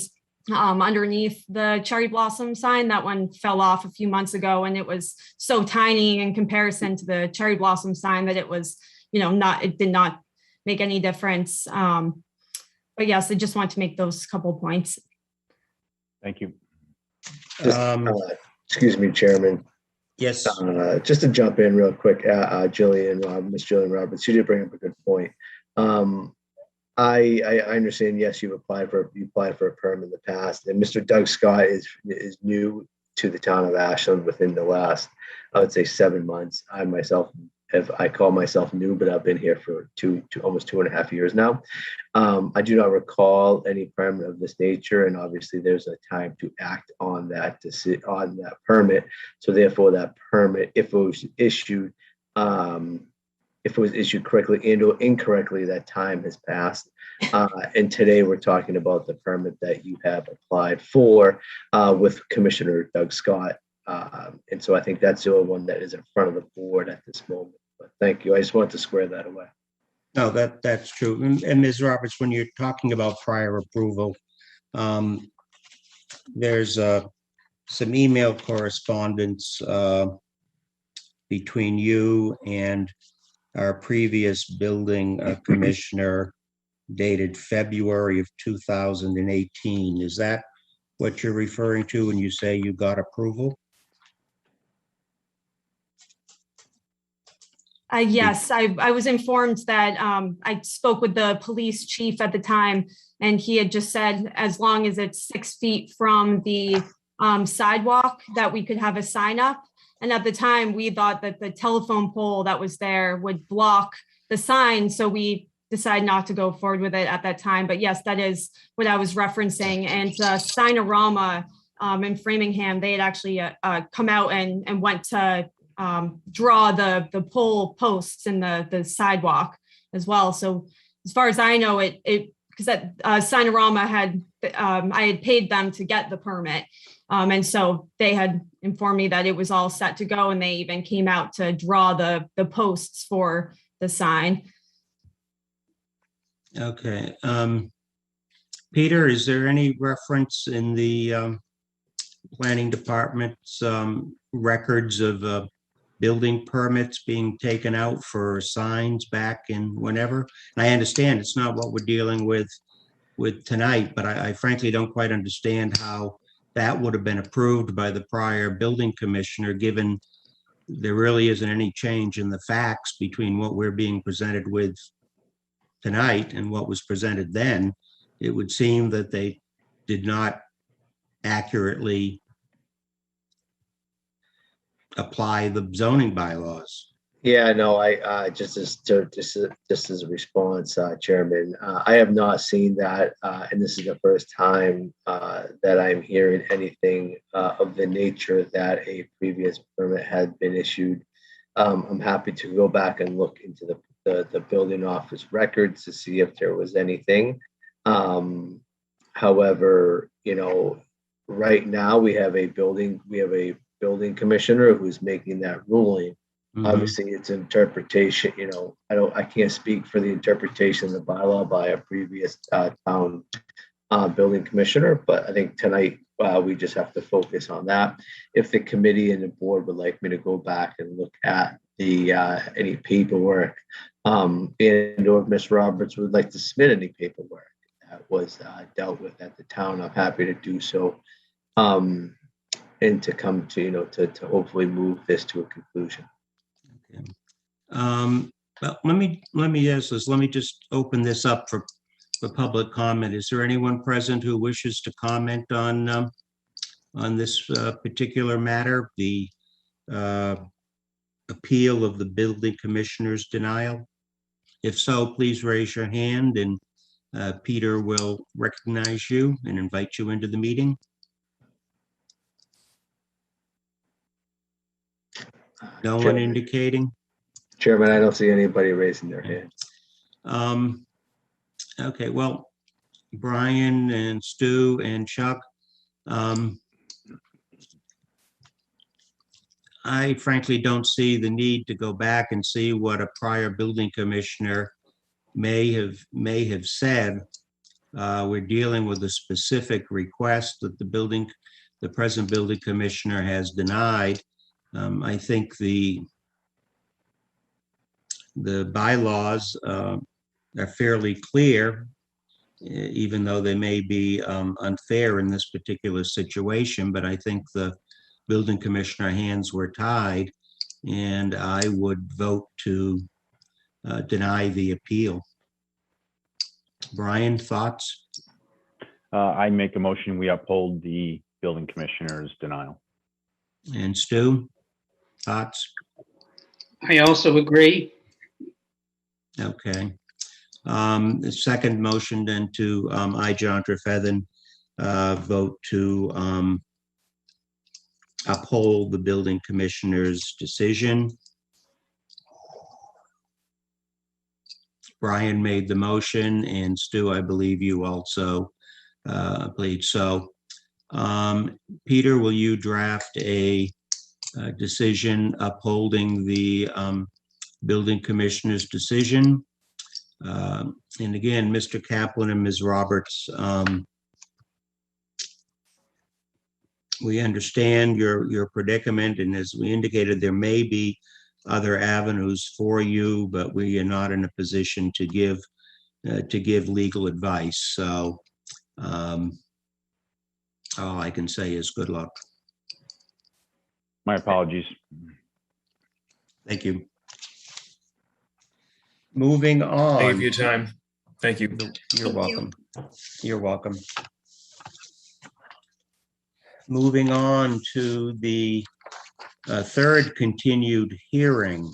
underneath the cherry blossom sign. That one fell off a few months ago, and it was so tiny in comparison to the cherry blossom sign that it was, it did not make any difference. But yes, I just want to make those couple points. Thank you. Excuse me, Chairman. Yes. Just to jump in real quick, Miss Jillian Roberts, you did bring up a good point. I understand. Yes, you applied for a permit in the past, and Mr. Doug Scott is new to the town of Ashland within the last, I would say, 7 months. I call myself new, but I've been here for almost 2.5 years now. I do not recall any permit of this nature, and obviously there's a time to act on that permit. So therefore, that permit, if it was issued correctly and or incorrectly, that time has passed. And today we're talking about the permit that you have applied for with Commissioner Doug Scott. And so I think that's the only one that is in front of the board at this moment. But thank you. I just wanted to square that away. No, that's true. And Ms. Roberts, when you're talking about prior approval, there's some email correspondence between you and our previous building commissioner dated February of 2018. Is that what you're referring to when you say you got approval? Yes, I was informed that I spoke with the police chief at the time, and he had just said as long as it's 6 feet from the sidewalk that we could have a sign up. And at the time, we thought that the telephone pole that was there would block the sign, so we decided not to go forward with it at that time. But yes, that is what I was referencing. And Signorama in Framingham, they had actually come out and went to draw the pole posts in the sidewalk as well. So as far as I know, it because that Signorama had I had paid them to get the permit, and so they had informed me that it was all set to go, and they even came out to draw the posts for the sign. Okay. Peter, is there any reference in the planning department's records of building permits being taken out for signs back in whenever? And I understand it's not what we're dealing with tonight, but I frankly don't quite understand how that would have been approved by the prior building commissioner, given there really isn't any change in the facts between what we're being presented with tonight and what was presented then. It would seem that they did not accurately apply the zoning bylaws. Yeah, no, I just as a response, Chairman, I have not seen that, and this is the first time that I'm hearing anything of the nature that a previous permit had been issued. I'm happy to go back and look into the building office records to see if there was anything. However, right now we have a building commissioner who's making that ruling. Mhm. Obviously, it's interpretation. I can't speak for the interpretation of the bylaw by a previous town building commissioner, but I think tonight we just have to focus on that. If the committee and the board would like me to go back and look at the any paperwork, and or if Ms. Roberts would like to submit any paperwork that was dealt with at the town, I'm happy to do so, and to come to to hopefully move this to a conclusion. Okay. Well, let me ask this. Let me just open this up for public comment. Is there anyone present who wishes to comment on this particular matter, the appeal of the building commissioner's denial? If so, please raise your hand, and Peter will recognize you and invite you into the meeting. No one Chairman. indicating? Chairman, I don't see anybody raising their hand. Okay, well, Brian and Stu and Chuck, I frankly don't see the need to go back and see what a prior building commissioner may have said. We're dealing with a specific request that the present building commissioner has denied. I think the bylaws are fairly clear, even though they may be unfair in this particular situation, but I think the building commissioner hands were tied, and I would vote to deny the appeal. Brian, thoughts? I make a motion, we uphold the building commissioner's denial. And Stu, thoughts? I also agree. Okay. The second motion then to I, John Trefethen, vote to uphold the building commissioner's decision. Brian made the motion, and Stu, I believe you also played. So, Peter, will you draft a decision upholding the building commissioner's decision? And again, Mr. Kaplan and Ms. Roberts, we understand your predicament, and as we indicated, there may be other avenues for you, but we are not in a position to give legal advice. So all I can say is good luck. My apologies. Thank you. Moving on. Thank you for your time. Thank you. You're welcome. You're welcome. Moving on to the third continued hearing.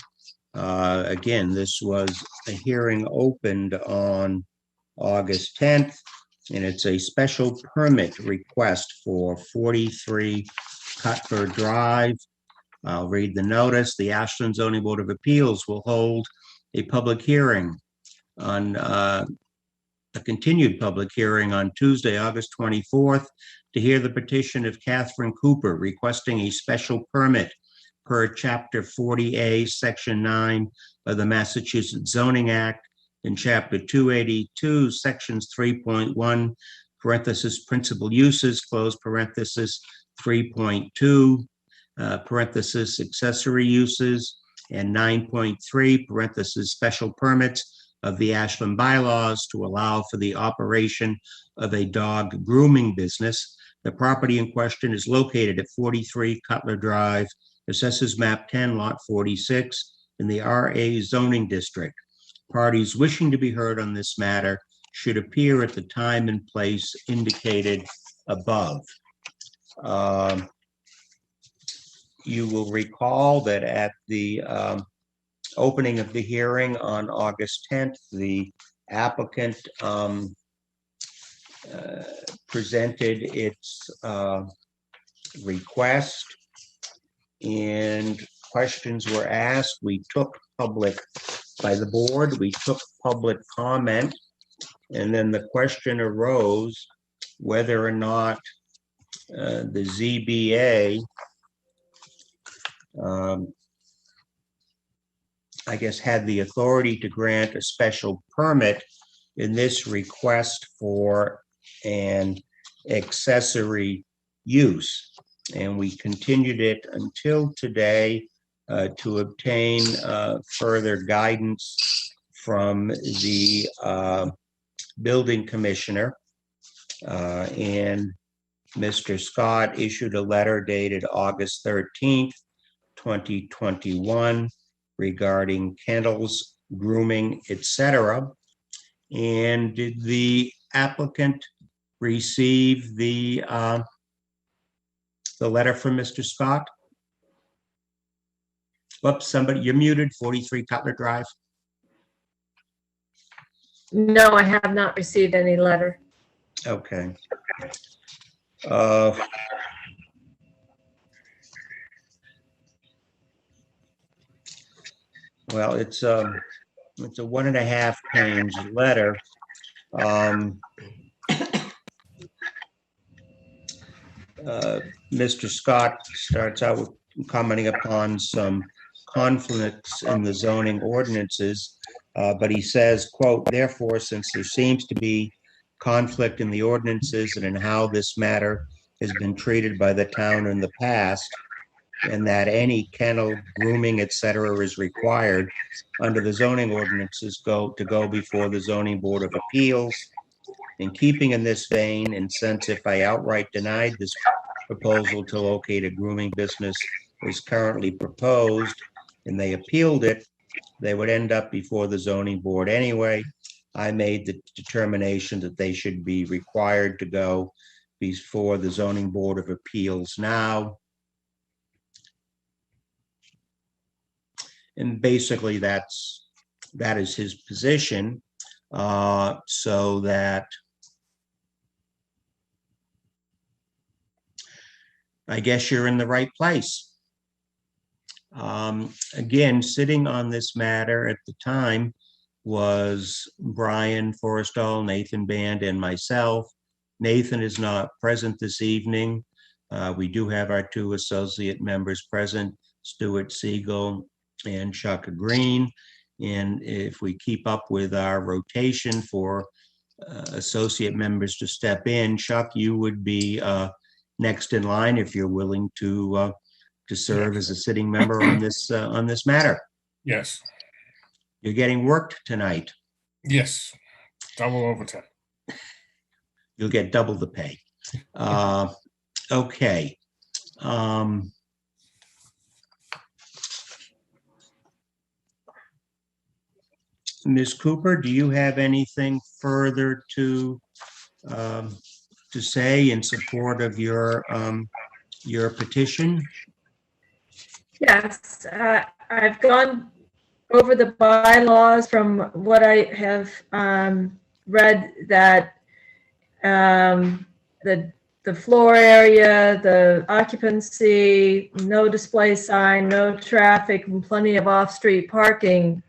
Again, this was a hearing opened on August 10th, and it's a special permit request for 43 Cutler Drive. I'll read the notice. The Ashland Zoning Board of Appeals will hold a public hearing on a continued public hearing on Tuesday, August 24th, to hear the petition of Catherine Cooper requesting a special permit per Chapter 40A, Section 9 of the Massachusetts Zoning Act, and Chapter 282, Sections 3.1, parenthesis, principal uses, close parenthesis, 3.2, parenthesis, accessory uses, and 9.3, parenthesis, special permits of the Ashland bylaws to allow for the operation of a dog grooming business. The property in question is located at 43 Cutler Drive, Assessors Map 10, Lot 46, in the RA zoning district. Parties wishing to be heard on this matter should appear at the time and place indicated above. You will recall that at the opening of the hearing on August 10th, the applicant presented its request and questions were asked. We took public by the board, we took public comment, and then the question arose whether or not the ZBA I guess had the authority to grant a special permit in this request for an accessory use. And we continued it until today to obtain further guidance from the building commissioner. And Mr. Scott issued a letter dated August 13th, 2021 regarding kennels, grooming, etc. And did the applicant receive the letter from Mr. Scott? Whoops, somebody, you're muted, 43 Cutler Drive. No, I have not received any letter. Okay. Well, it's a 1.5 page letter. Mr. Scott starts out with commenting upon some conflicts in the zoning ordinances, but he says, quote, therefore, since there seems to be conflict in the ordinances and in how this matter has been treated by the town in the past, and that any kennel, grooming, etc. is required under the zoning ordinances to go before the Zoning Board of Appeals. In keeping in this vein, and since if I outright denied this proposal to locate a grooming business is currently proposed, and they appealed it, they would end up before the zoning board anyway. I made the determination that they should be required to go before the Zoning Board of Appeals now. And basically that is his position, so that I guess you're in the right place. Again, sitting on this matter at the time was Brian Forrestall, Nathan Band, and myself. Nathan is not present this evening. We do have our 2 associate members present, Stuart Siegel and Chuck Green. And if we keep up with our rotation for associate members to step in, Chuck, you would be next in line if you're willing to serve as a sitting member on this matter. Yes, You're getting worked tonight. yes, double overtime. You'll get double the pay. Okay. Ms. Cooper, do you have anything further to say in support of your petition? Yes, I've gone over the bylaws from what I have read that the floor area, the occupancy, no display sign, no traffic, and plenty of off-street parking.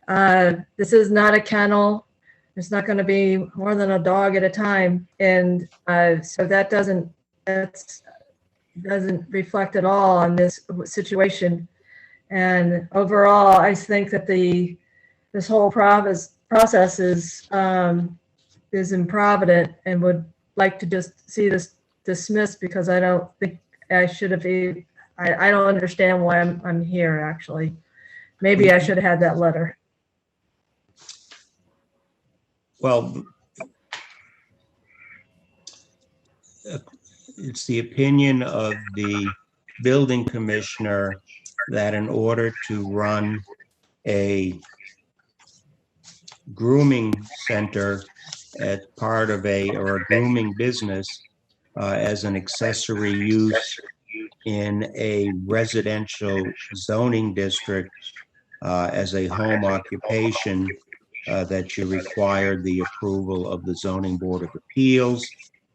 This is not a kennel. There's not going to be more than a dog at a time. And so that doesn't reflect at all on this situation. And overall, I think that this whole process is improvident, and would like to just see this dismissed, because I don't think I should have. I don't understand why I'm here, actually. Maybe I should have had that letter. Well, it's the opinion of the building commissioner that in order to run a grooming center as part of a grooming business as an accessory use in a residential zoning district as a home occupation, that you required the approval of the Zoning Board of Appeals.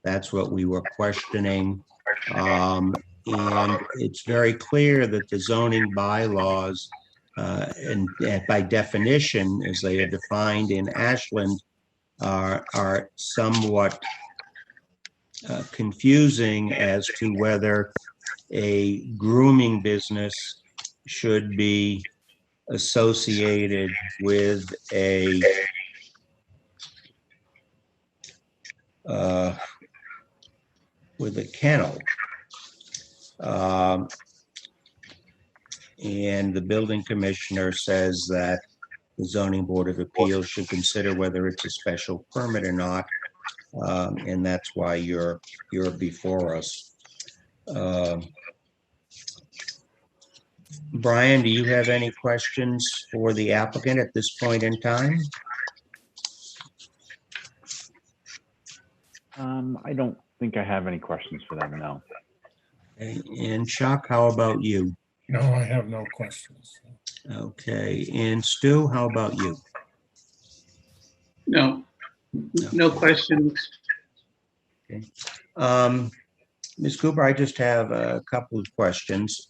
That's what we were questioning. And it's very clear that the zoning bylaws, and by definition, as they are defined in Ashland, are somewhat confusing as to whether a grooming business should be associated with a kennel. And the building commissioner says that the Zoning Board of Appeals should consider whether it's a special permit or not. And that's why you're before us. Brian, do you have any questions for the applicant at this point in time? I don't think I have any questions for them, no. Okay. And Chuck, how about you? No, I have no questions. Okay, and Stu, how about you? No, no questions. Okay. Ms. Cooper, I just have a couple of questions.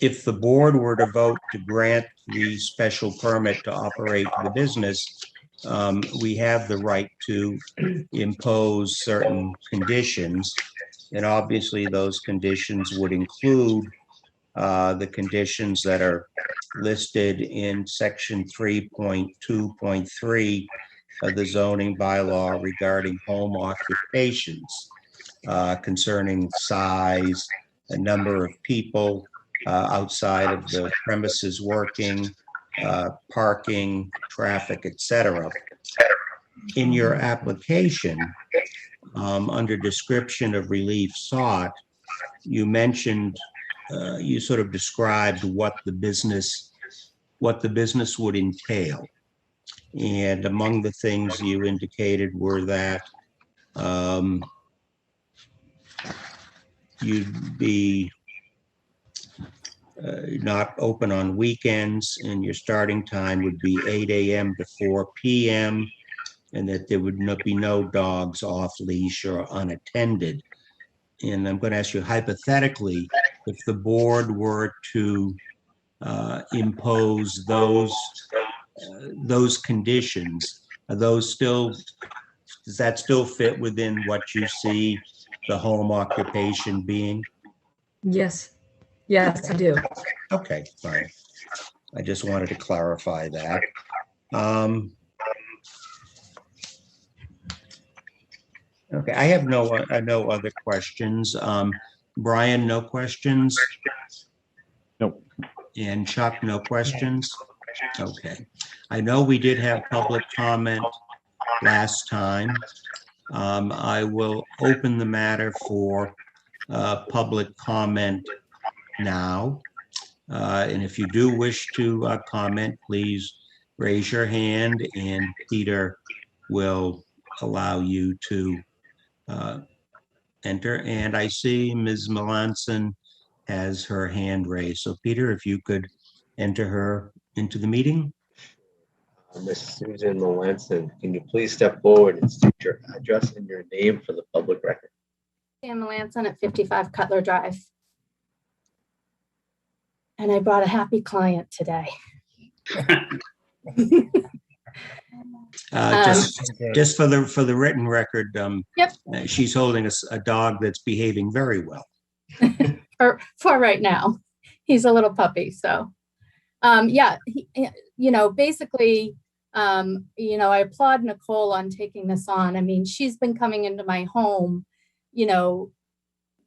If the board were to vote to grant the special permit to operate the business, we have the right to impose certain conditions. And obviously those conditions would include the conditions that are listed in section 3.2.3 of the zoning bylaw regarding home occupations, concerning size, a number of people outside of the premises working, parking, traffic, etc. In your application, under description of relief sought, you mentioned, you sort of described what the business would entail. And among the things you indicated were that you'd be not open on weekends, and your starting time would be 8 a.m. to 4 p.m., and that there would not be no dogs off leash or unattended. And I'm going to ask you hypothetically, if the board were to impose those conditions, are those still, does that still fit within what you see the home occupation being? Yes. Yes, I do. Okay, fine. I just wanted to clarify that. Okay, I have no other questions. Brian, no questions? Nope. And Chuck, no questions? Okay. I know we did have public comment last time. I will open the matter for public comment now. And if you do wish to comment, please raise your hand and Peter will allow you to enter. And I see Ms. Melanson has her hand raised. So Peter, if you could enter her into the meeting. Miss Susan Melanson, can you please step forward and state your address and your name for the public record? Sam Melanson at 55 Cutler Drive. And I brought a happy client today. Just for the written record, Yep. She's holding a dog that's behaving very well. For right now. He's a little puppy. So, yeah, basically, I applaud Nicole on taking this on. I mean, she's been coming into my home,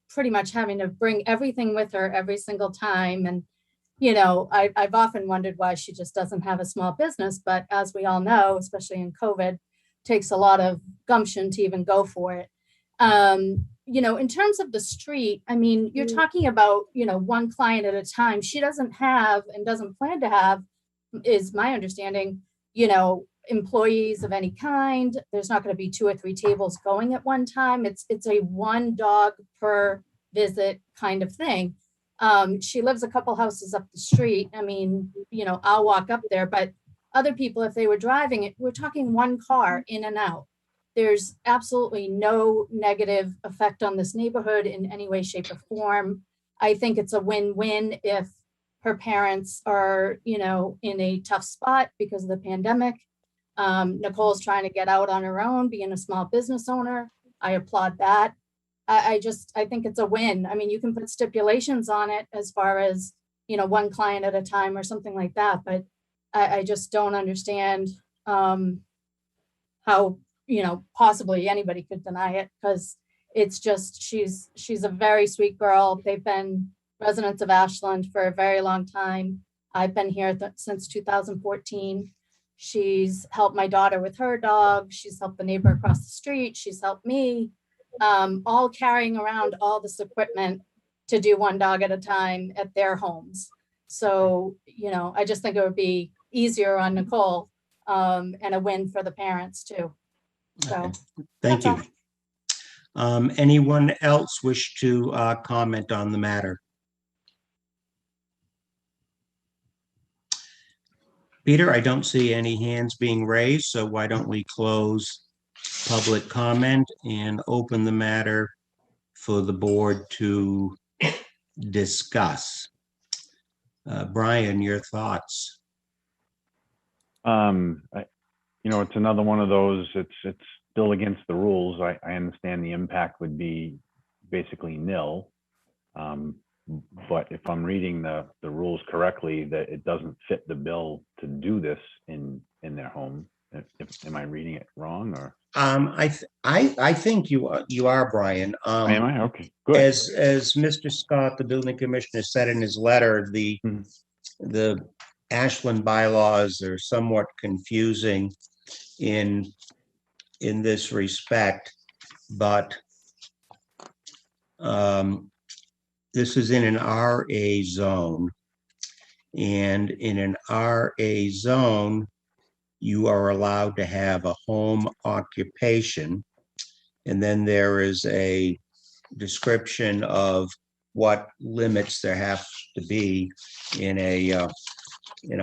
pretty much having to bring everything with her every single time. And, I've often wondered why she just doesn't have a small business. But as we all know, especially in COVID, takes a lot of gumption to even go for it. In terms of the street, I mean, you're talking about, one client at a time. She doesn't have and doesn't plan to have, is my understanding, employees of any kind. There's not going to be 2 or 3 tables going at one time. It's a 1 dog per visit kind of thing. She lives a couple houses up the street. I mean, I'll walk up there, but other people, if they were driving it, we're talking 1 car in and out. There's absolutely no negative effect on this neighborhood in any way, shape, or form. I think it's a win-win if her parents are, in a tough spot because of the pandemic. Nicole's trying to get out on her own, being a small business owner. I applaud that. I think it's a win. I mean, you can put stipulations on it as far as, 1 client at a time or something like that, but I just don't understand how, possibly anybody could deny it, because it's just, she's a very sweet girl. They've been residents of Ashland for a very long time. I've been here since 2014. She's helped my daughter with her dog. She's helped the neighbor across the street. She's helped me, all carrying around all this equipment to do 1 dog at a time at their homes. So, I just think it would be easier on Nicole, and a win for the parents too. So, Okay. Thank you. Anyone else wish to comment on the matter? Peter, I don't see any hands being raised, so why don't we close public comment and open the matter for the board to discuss. Brian, your thoughts? It's another one of those, it's still against the rules. I understand the impact would be basically nil. But if I'm reading the rules correctly, that it doesn't fit the bill to do this in their home. Am I reading it wrong, or? I think you are, Brian. Am I? Okay, good. As Mr. Scott, the building commissioner, said in his letter, the Ashland bylaws are somewhat confusing in this respect, but this is in an RA zone, and in an RA zone, you are allowed to have a home occupation, and then there is a description of what limits there have to be in a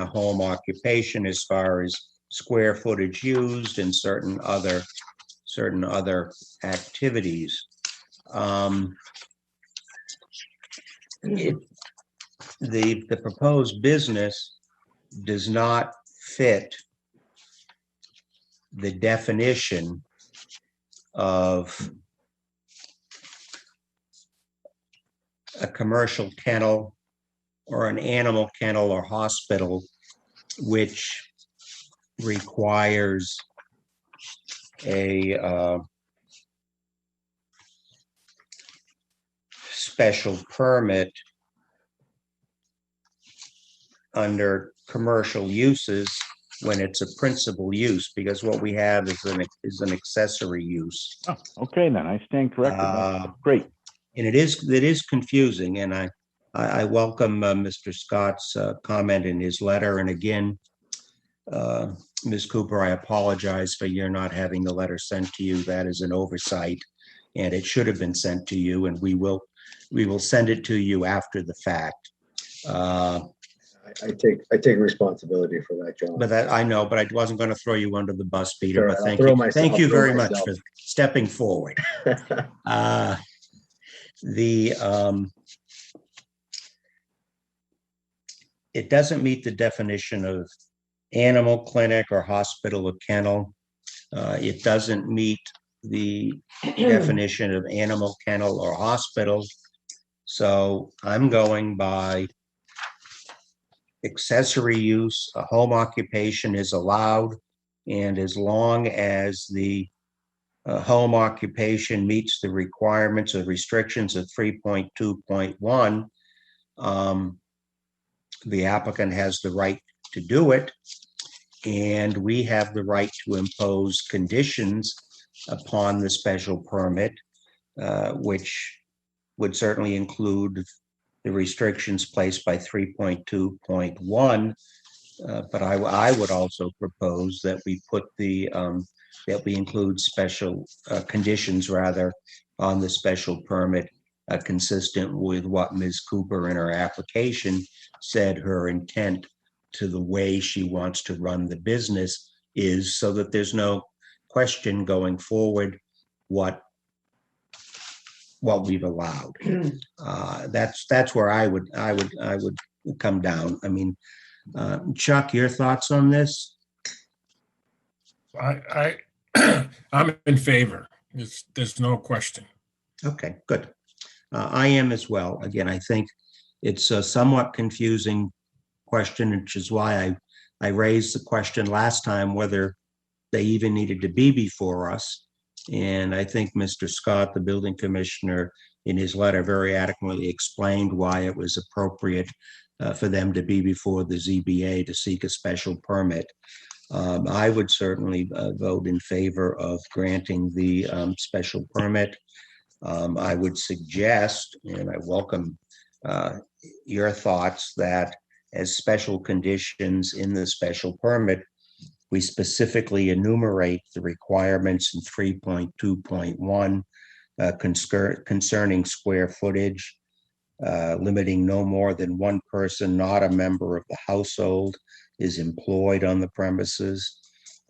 home occupation as far as square footage used and certain other activities. The proposed business does not fit the definition of a commercial kennel or an animal kennel or hospital, which requires a special permit under commercial uses when it's a principal use, because what we have is an accessory use. Oh, okay, then I stand corrected. That's great. And it is confusing, and I welcome Mr. Scott's comment in his letter. And again, Ms. Cooper, I apologize for your not having the letter sent to you. That is an oversight, and it should have been sent to you, and we will send it to you after the fact. I take responsibility for that, John. But that I know, but I wasn't going to throw you under the bus, Peter. Sure, But I'll thank you throw very much myself. for stepping forward. It doesn't meet the definition of animal clinic or hospital or kennel. It doesn't meet the definition of animal kennel or hospital. So I'm going by accessory use. A home occupation is allowed, and as long as the home occupation meets the requirements or restrictions of 3.2.1, the applicant has the right to do it, and we have the right to impose conditions upon the special permit, which would certainly include the restrictions placed by 3.2.1. But I would also propose that we put that we include special conditions rather on the special permit, consistent with what Ms. Cooper in her application said her intent to the way she wants to run the business is, so that there's no question going forward what we've allowed. That's where I would come down. I mean, Chuck, your thoughts on this? I'm in favor. There's no question. Okay, good. I am as well. Again, I think it's a somewhat confusing question, which is why I raised the question last time whether they even needed to be before us. And I think Mr. Scott, the building commissioner, in his letter very adequately explained why it was appropriate for them to be before the ZBA to seek a special permit. I would certainly vote in favor of granting the special permit. I would suggest, and I welcome your thoughts, that as special conditions in the special permit, we specifically enumerate the requirements in 3.2.1 concerning square footage, limiting no more than one person not a member of the household is employed on the premises,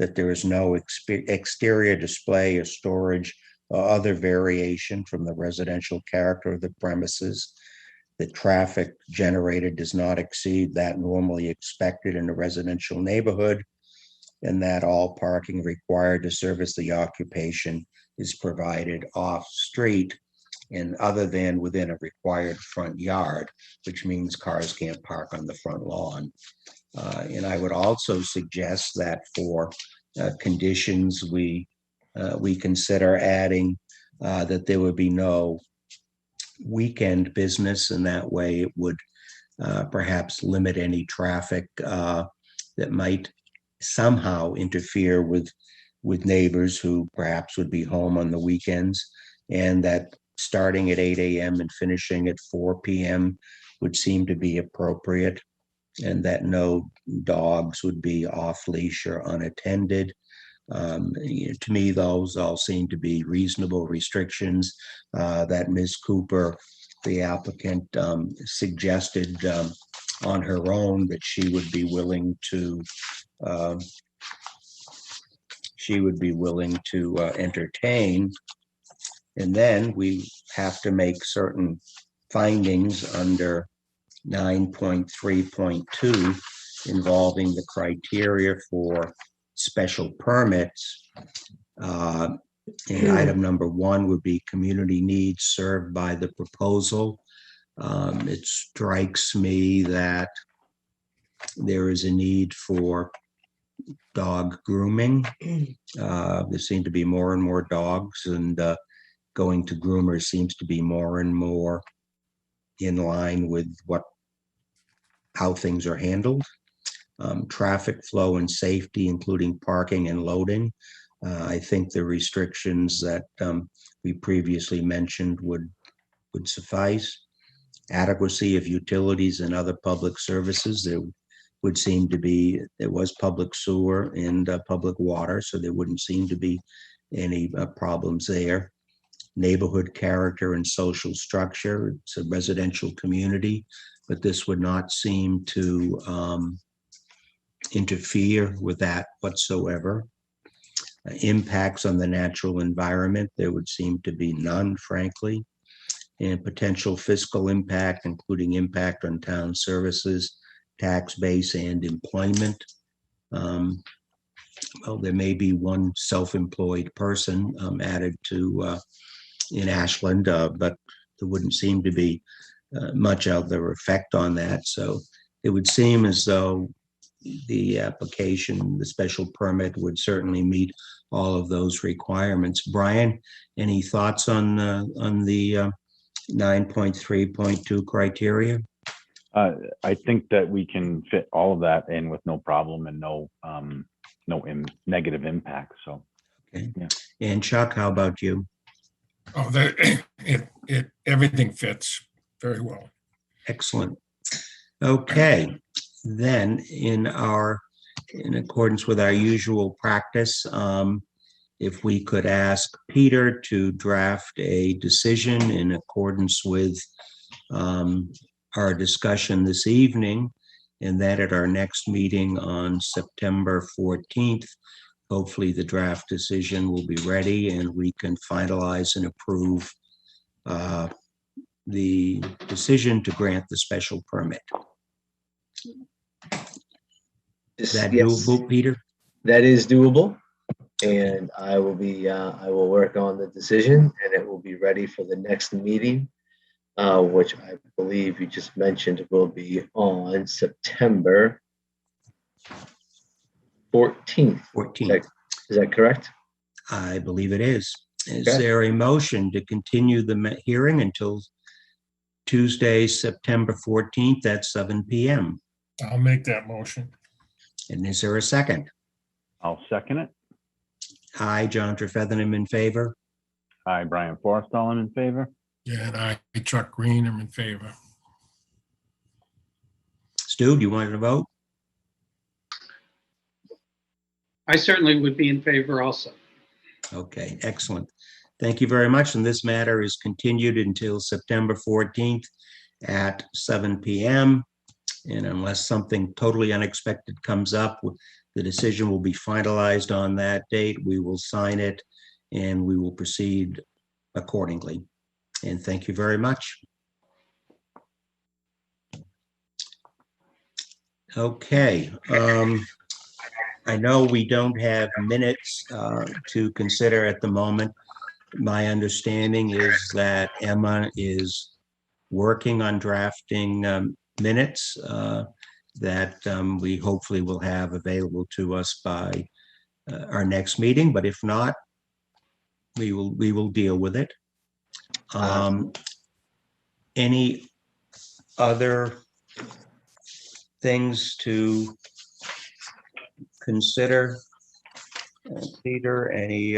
that there is no exterior display or storage or other variation from the residential character of the premises, that traffic generated does not exceed that normally expected in a residential neighborhood, and that all parking required to service the occupation is provided off-street and other than within a required front yard, which means cars can't park on the front lawn. And I would also suggest that for conditions, we consider adding that there would be no weekend business, and that way it would perhaps limit any traffic that might somehow interfere with neighbors who perhaps would be home on the weekends, and that starting at 8 a.m. and finishing at 4 p.m. would seem to be appropriate, and that no dogs would be off leash or unattended. To me, those all seem to be reasonable restrictions that Ms. Cooper, the applicant, suggested on her own that she would be willing to entertain. And then we have to make certain findings under 9.3.2 involving the criteria for special permits. And item number 1 would be community needs served by the proposal. It strikes me that there is a need for dog grooming. There seem to be more and more dogs, and going to groomers seems to be more and more in line with how things are handled. Traffic flow and safety, including parking and loading. I think the restrictions that we previously mentioned would suffice. Adequacy of utilities and other public services. There would seem to be, there was public sewer and public water, so there wouldn't seem to be any problems there. Neighborhood character and social structure. It's a residential community, but this would not seem to interfere with that whatsoever. Impacts on the natural environment, there would seem to be none, frankly. And potential fiscal impact, including impact on town services, tax base, and employment. Well, there may be one self-employed person added to in Ashland, but there wouldn't seem to be much other effect on that. So it would seem as though the application, the special permit, would certainly meet all of those requirements. Brian, any thoughts on the 9.3.2 criteria? I think that we can fit all of that in with no problem and no negative impact. So, Okay. Yeah. And Chuck, how about you? Oh, everything fits very well. Excellent. Okay, then in accordance with our usual practice, if we could ask Peter to draft a decision in accordance with our discussion this evening, and that at our next meeting on September 14th, hopefully the draft decision will be ready and we can finalize and approve the decision to grant the special permit. Is that doable, Peter? That is doable. And I will work on the decision and it will be ready for the next meeting, which I believe you just mentioned will be on September 14th. 14th. Is that correct? I believe it is. Is Okay. there a motion to continue the hearing until Tuesday, September 14th at 7 p.m.? I'll make that motion. And is there a second? I'll second it. Aye, John Trefethan, in favor. Aye, Brian Forrestall, I'm in favor. Yeah, and I, Chuck Green, am in favor. Stu, do you want to vote? I certainly would be in favor also. Okay, excellent. Thank you very much. And this matter is continued until September 14th at 7 p.m. And unless something totally unexpected comes up, the decision will be finalized on that date. We will sign it and we will proceed accordingly. And thank you very much. Okay. I know we don't have minutes to consider at the moment. My understanding is that Emma is working on drafting minutes that we hopefully will have available to us by our next meeting. But if not, we will deal with it. Any other things to consider, Peter? Any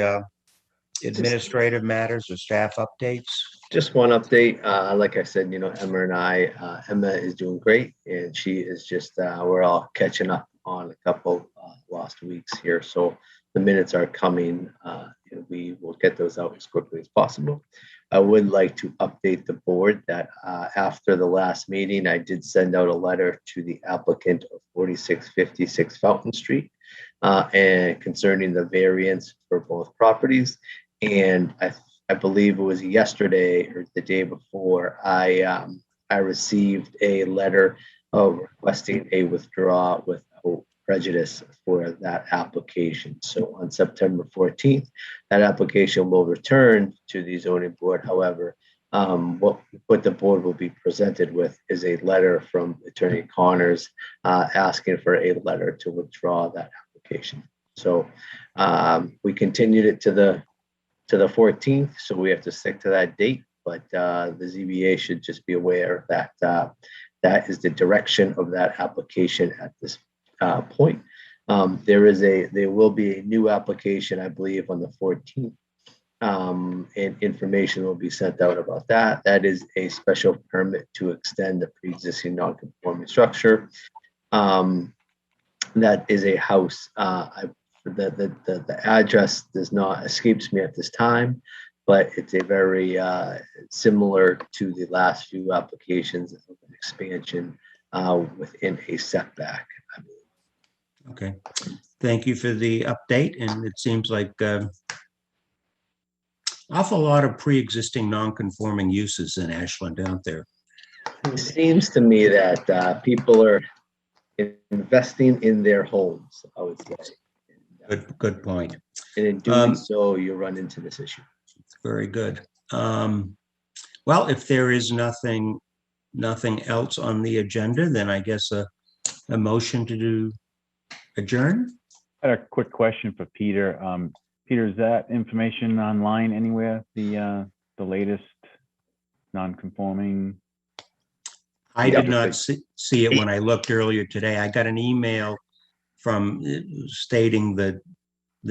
administrative matters or staff updates? Just one update. Like I said, Emma is doing great, and she is just, we're all catching up on a couple lost weeks here. So the minutes are coming. And we will get those out as quickly as possible. I would like to update the board that after the last meeting, I did send out a letter to the applicant of 4656 Fountain Street and concerning the variance for both properties. And I believe it was yesterday or the day before, I received a letter requesting a withdrawal without prejudice for that application. So on September 14th, that application will return to the zoning board. However, what the board will be presented with is a letter from Attorney Connors asking for a letter to withdraw that application. So we continued it to the 14th, so we have to stick to that date. but the ZBA should just be aware that that is the direction of that application at this point. There will be a new application, I believe, on the 14th. And information will be sent out about that. That is a special permit to extend the pre-existing non-conforming structure. That is a house. The address does not escapes me at this time, but it's a very similar to the last few applications of an expansion within a setback, I believe. Okay, thank you for the update. And it seems like awful lot of pre-existing non-conforming uses in Ashland out there. It seems to me that people are investing in their homes, I would say. Good point. And in doing so, you run into this issue. Very good. Well, if there is nothing else on the agenda, then I guess a motion to adjourn. I had a quick question for Peter. Peter, is that information online anywhere? The latest non-conforming? I did not see it when I looked earlier today. I got an email from stating the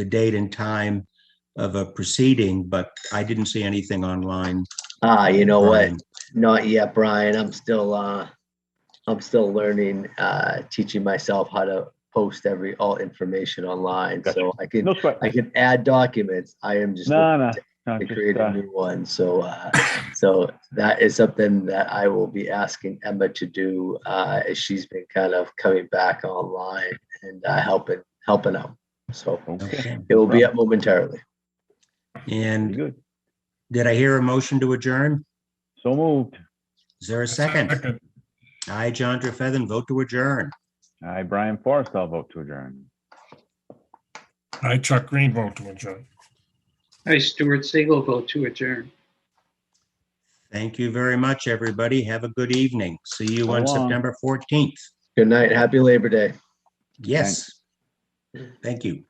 date and time of a proceeding, but I didn't see anything online. You know what? Not yet, Brian. I'm still learning, teaching myself how to post all information online. Gotcha. So I can add documents. I am just to create a new one. So that is something that I will be asking Emma to do, as she's been kind of coming back online and helping out. So it will be up momentarily. And good. Did I hear a motion to adjourn? So moved. Is there a second? I, John Trefethen, vote to adjourn. I, Brian Forrest, I'll vote to adjourn. I, Chuck Green, vote to adjourn. I, Stuart Siegel, vote to adjourn. Thank you very much, everybody. Have a good evening. See you on September 14th. Good night. Happy Labor Day. Yes. Thanks. Thank you.